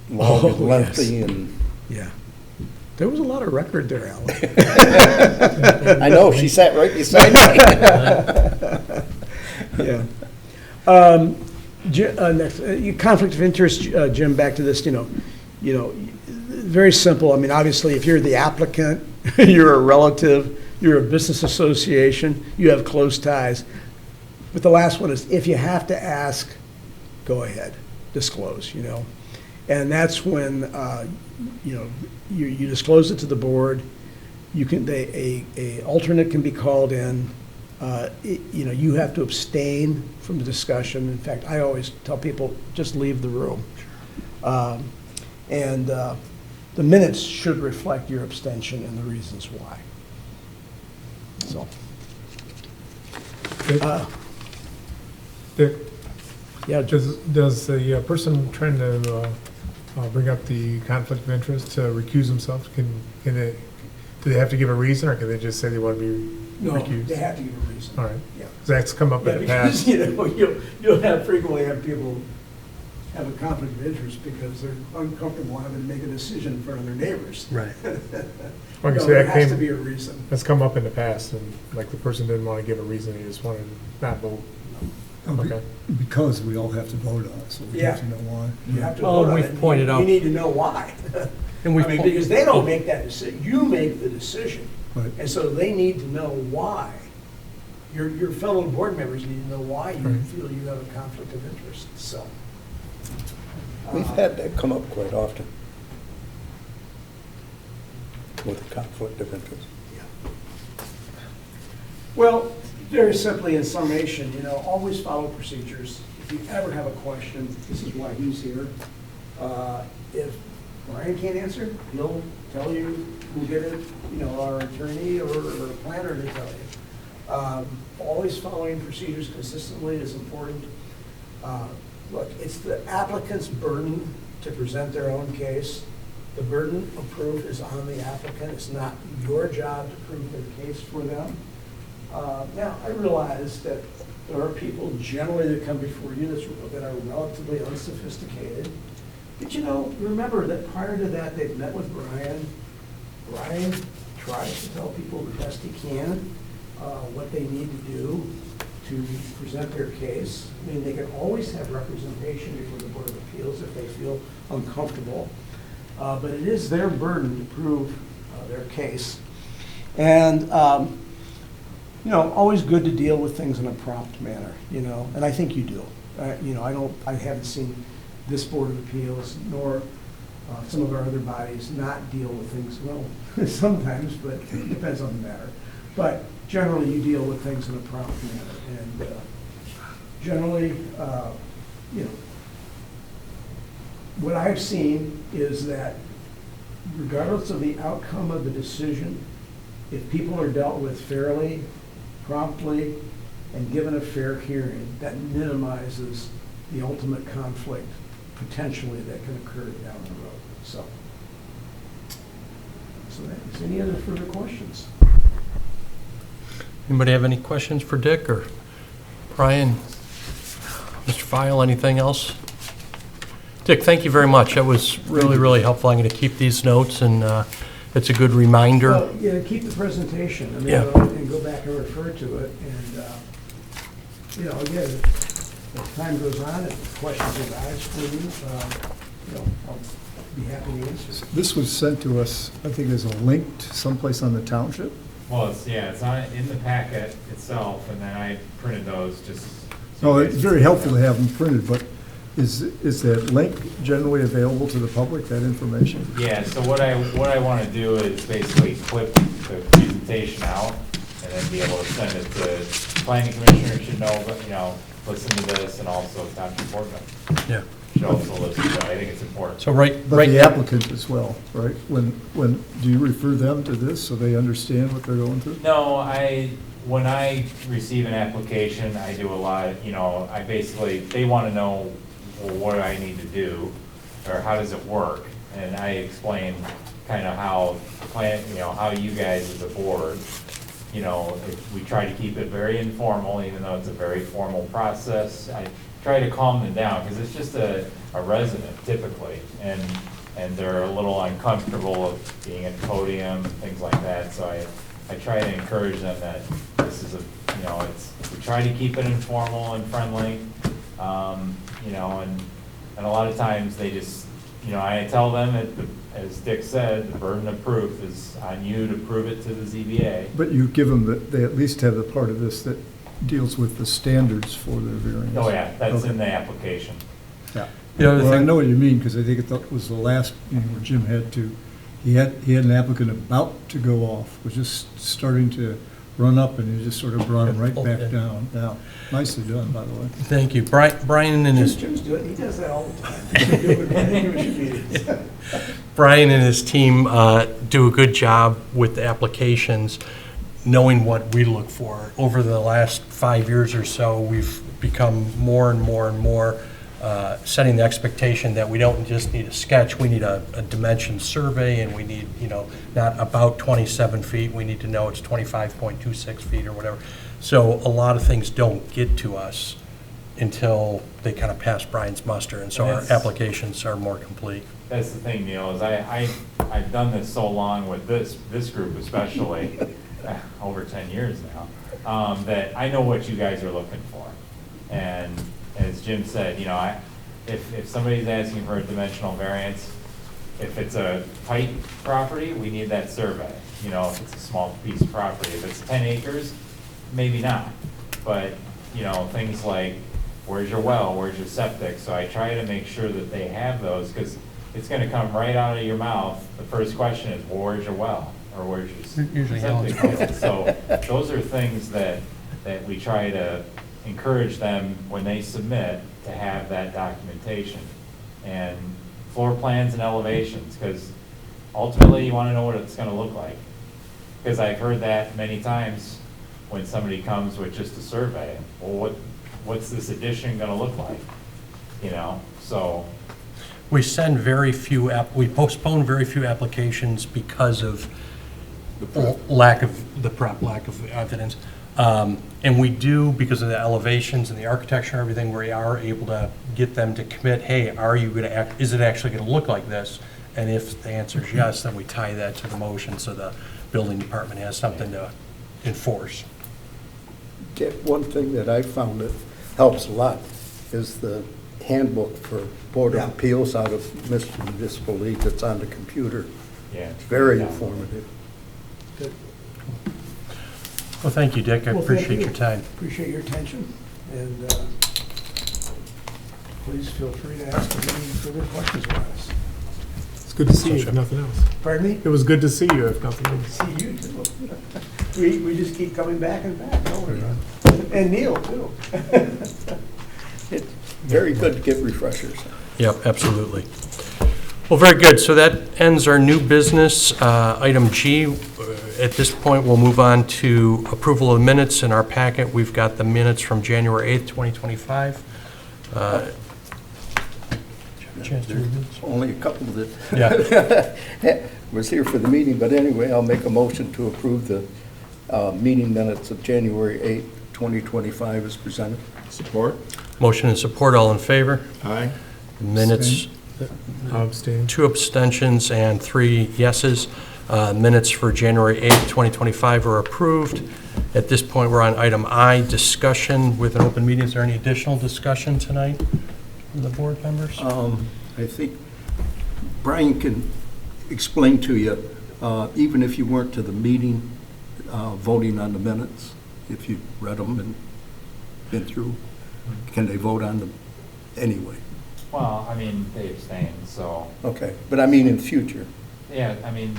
long and Oh, lengthy, yes. and Yeah. There was a lot of record there, Alan. I know, she sat right beside me. Yeah. Next, conflict of interest, Jim, back to this, very simple. I mean, obviously, if you're the applicant, you're a relative, you're a business association, you have close ties. But the last one is, if you have to ask, go ahead, disclose, And that's when, you disclose it to the board. You can, a alternate can be called in. You have to abstain from the discussion. In fact, I always tell people, just leave the room. And the minutes should reflect your abstention and the reasons why. So, Dick, yeah, does the person trying to bring up the conflict of interest to recuse themselves, do they have to give a reason, or can they just say they want to be no, recused? they have to give a reason. All right. Yeah. 'Cause that's come up Yeah, in the because, past. you'll frequently have people have a conflict of interest because they're uncomfortable having to make a decision in front of their neighbors. Right. Like I say, There that has to came, be a reason. that's come up in the past, and like the person didn't want to give a reason, he just wanted to not vote. Okay. Because we all have to vote on it, so we have to know why. You have to Well, vote on we've it. pointed out- You need to know why. And we've I mean, po- because they don't make that decision, you make the decision. Right. And so they need to know why. Your fellow board members need to know why you Right. feel you have a conflict of interest, so. We've had that come up quite often with a conflict of interest. Well, very simply in summation, always follow procedures. If you ever have a question, this is why he's here. If Brian can't answer, he'll tell you who did it, our attorney or a planner to tell you. Always following procedures consistently is important. Look, it's the applicant's burden to present their own case. The burden of proof is on the applicant. It's not your job to prove their case for them. Now, I realize that there are people generally that come before you that are relatively unsophisticated. But remember that prior to that, they've met with Brian. Brian tries to tell people the best he can what they need to do to present their case. I mean, they can always have representation before the Board of Appeals if they feel uncomfortable. But it is their burden to prove their case. And always good to deal with things in a prompt manner, and I think you do. I haven't seen this Board of Appeals nor some of our other bodies not deal with things, well, sometimes, but it depends on the matter. But generally, you deal with things in a prompt manner, and generally, what I've seen is that regardless of the outcome of the decision, if people are dealt with fairly, promptly, and given a fair hearing, that minimizes the ultimate conflict potentially that can occur down the road. So that is, any other further questions? Anybody have any questions for Dick or Brian? Mr. File, anything else? Dick, thank you very much. That was really, really helpful. I'm going to keep these notes, and it's a good reminder. Well, yeah, keep the presentation. I mean, Yeah. and go back and refer to it. And, again, as time goes on, if questions arise for you, I'll be happy to answer. This was sent to us, I think, as a link to someplace on the township. Well, it's on, in the packet itself, and then I printed those just. No, it's very helpful to have them printed, but is that link generally available to the public, that information? Yeah, so what I want to do is basically clip the presentation out and then be able to send it to planning commissioners should know, but, listen to this, and also township board members Yeah. should also listen to it. I think it's important. So right But the now, applicant as well, right? When, do you refer them to this so they understand what they're going through? No, when I receive an application, I do a lot, they want to know, well, what do I need to do, or how does it work? And I explain kind of how how you guys as a board, we try to keep it very informal, even though it's a very formal process. I try to calm them down, because it's just a resident typically, and they're a little uncomfortable of being at the podium and things like that, so I try to encourage them that this is we try to keep it informal and friendly, and a lot of times they just, I tell them that, as Dick said, the burden of proof is on you to prove it to the ZBA. But you give them that they at least have the part of this that deals with the standards for their variance. Oh, yeah, that's Okay. in the application. Yeah. The other Well, I thing- know what you mean, because I think it was the last meeting where Jim had to, he had an applicant about to go off, was just starting to run up, and he just sort of brought him right Okay. back down. Yeah, nicely done, by the way. thank you. Brian and his Jim's doing, he does that all the time. He's doing it at commission meetings. Brian and his team do a good job with the applications, knowing what we look for. Over the last 5 years or so, we've become more and more and more setting the expectation that we don't just need a sketch, we need a dimension survey, and we need, not about 27 feet, we need to know it's 25.26 feet or whatever. So a lot of things don't get to us until they kind of pass Brian's muster, and so our That's- applications are more complete. That's the thing, Neil, is I've done this so long with this group especially, over 10 years now, that I know what you guys are looking for. And as Jim said, if somebody's asking for a dimensional variance, if it's a tight property, we need that survey. If it's a small piece of property, if it's 10 acres, maybe not. But, things like, where's your well, where's your septic? So I try to make sure that they have those, because it's gonna come right out of your mouth. The first question is, well, where's your well? Or where's your Usually septic? So those are things that we try to encourage them when they submit to have that documentation. And floor plans and elevations, because ultimately you want to know what it's going to look like. Because I've heard that many times when somebody comes with just a survey. Well, what's this addition going to look like? So. We send very few, we postpone very few applications because of lack of evidence. And we do, because of the elevations and the architecture and everything, we are able to get them to commit, hey, is it actually going to look like this? And if the answer is yes, then we tie that to the motion so the building department has something to enforce. One thing that I found that helps a lot is the handbook for Board of Yeah. Appeals out of Mr. Municipal League that's on the computer. Yeah. It's very informative. Good. Well, thank you, Dick. I Well, thank appreciate you. your time. Appreciate your attention, and please feel free to ask us any further questions about us. It's good to see you, if nothing else. Pardon me? It was good to see you, if nothing else. See you too. We just keep coming back and back, don't we? And Neil too. It's very good to get refreshers. Yep, absolutely. Well, very good. So that ends our new business. Item G, at this point, we'll move on to approval of minutes. In our packet, we've got the minutes from January 8th, 2025. Chance to review this? Only a couple that Yeah. was here for the meeting, but anyway, I'll make a motion to approve the meeting minutes of January 8th, 2025 as presented. Support? Motion and support, all in favor? Aye. Minutes, I'll abstain. 2 abstentions and 3 yeses. Minutes for January 8th, 2025 are approved. At this point, we're on item I, discussion with an open meeting. Is there any additional discussion tonight from the board members? I think Brian can explain to you, even if you weren't to the meeting, voting on the minutes, if you read them and been through, can they vote on them anyway? Well, I mean, they abstain, so, Okay, but I mean in future. yeah, I mean,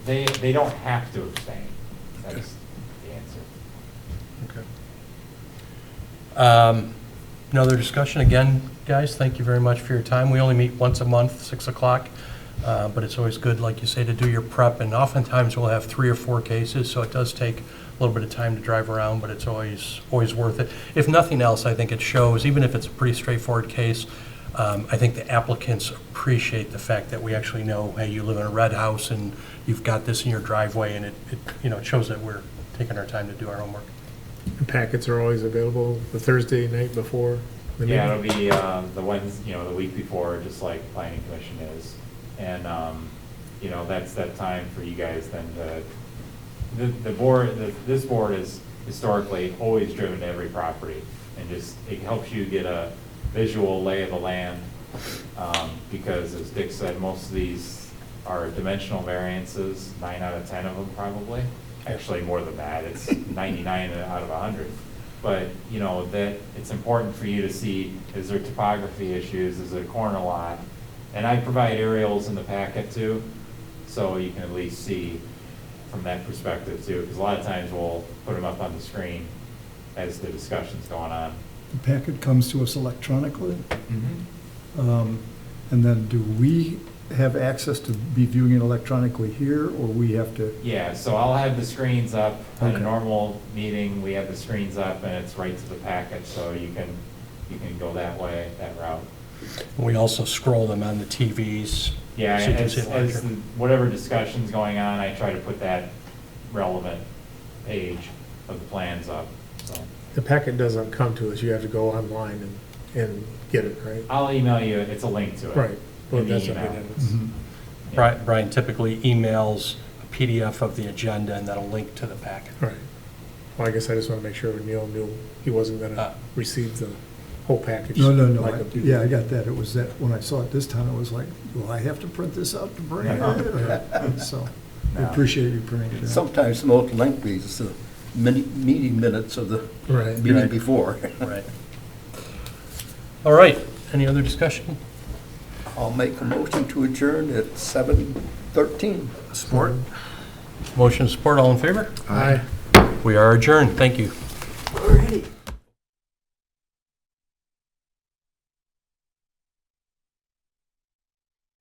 they don't have to abstain. That's the answer. Okay. No other discussion? Again, guys, thank you very much for your time. We only meet once a month, 6 o'clock, but it's always good, like you say, to do your prep, and oftentimes we'll have 3 or 4 cases, so it does take a little bit of time to drive around, but it's always worth it. If nothing else, I think it shows, even if it's a pretty straightforward case, I think the applicants appreciate the fact that we actually know, hey, you live in a red house and you've got this in your driveway, and it shows that we're taking our time to do our homework. And packets are always available the Thursday night before the meeting? Yeah, it'll be the Wednesday, the week before, just like planning commission is. And, that's that time for you guys then to, this board is historically always driven to every property. And just, it helps you get a visual lay of the land. Because as Dick said, most of these are dimensional variances, 9 out of 10 of them probably. Actually, more than that, it's 99 out of 100. But, that it's important for you to see, is there topography issues, is it a corner lot? And I provide aerials in the packet too, so you can at least see from that perspective too, because a lot of times we'll put them up on the screen as the discussion's going on. The packet comes to us electronically, Mm-hmm. and then do we have access to be viewing it electronically here, or we have to? Yeah, so I'll have the screens up. At a Okay. normal meeting, we have the screens up and it's right to the packet, so you can go that way, that route. We also scroll them on the TVs. Yeah, so you can as, see it as larger. whatever discussion's going on, I try to put that relevant page of the plans up, so. The packet doesn't come to us, you have to go online and get it, right? I'll email you, it's a link to it. Right. Well, in the that's what email. it is. Yeah. Brian typically emails a PDF of the agenda and then a link to the packet. Right. Well, I guess I just want to make sure Neil knew he wasn't going to receive the whole package. No, like a- yeah, I got that. It was that, when I saw it this time, it was like, well, I have to print this out to bring it in. So, I No. appreciate you printing it out. Sometimes the most lengthy is the meeting minutes of the Right. meeting Right. before. Right. All right, any other discussion? I'll make a motion to adjourn at 7:13. Support? Motion and support, all in favor? Aye. We are adjourned, thank you. Alrighty.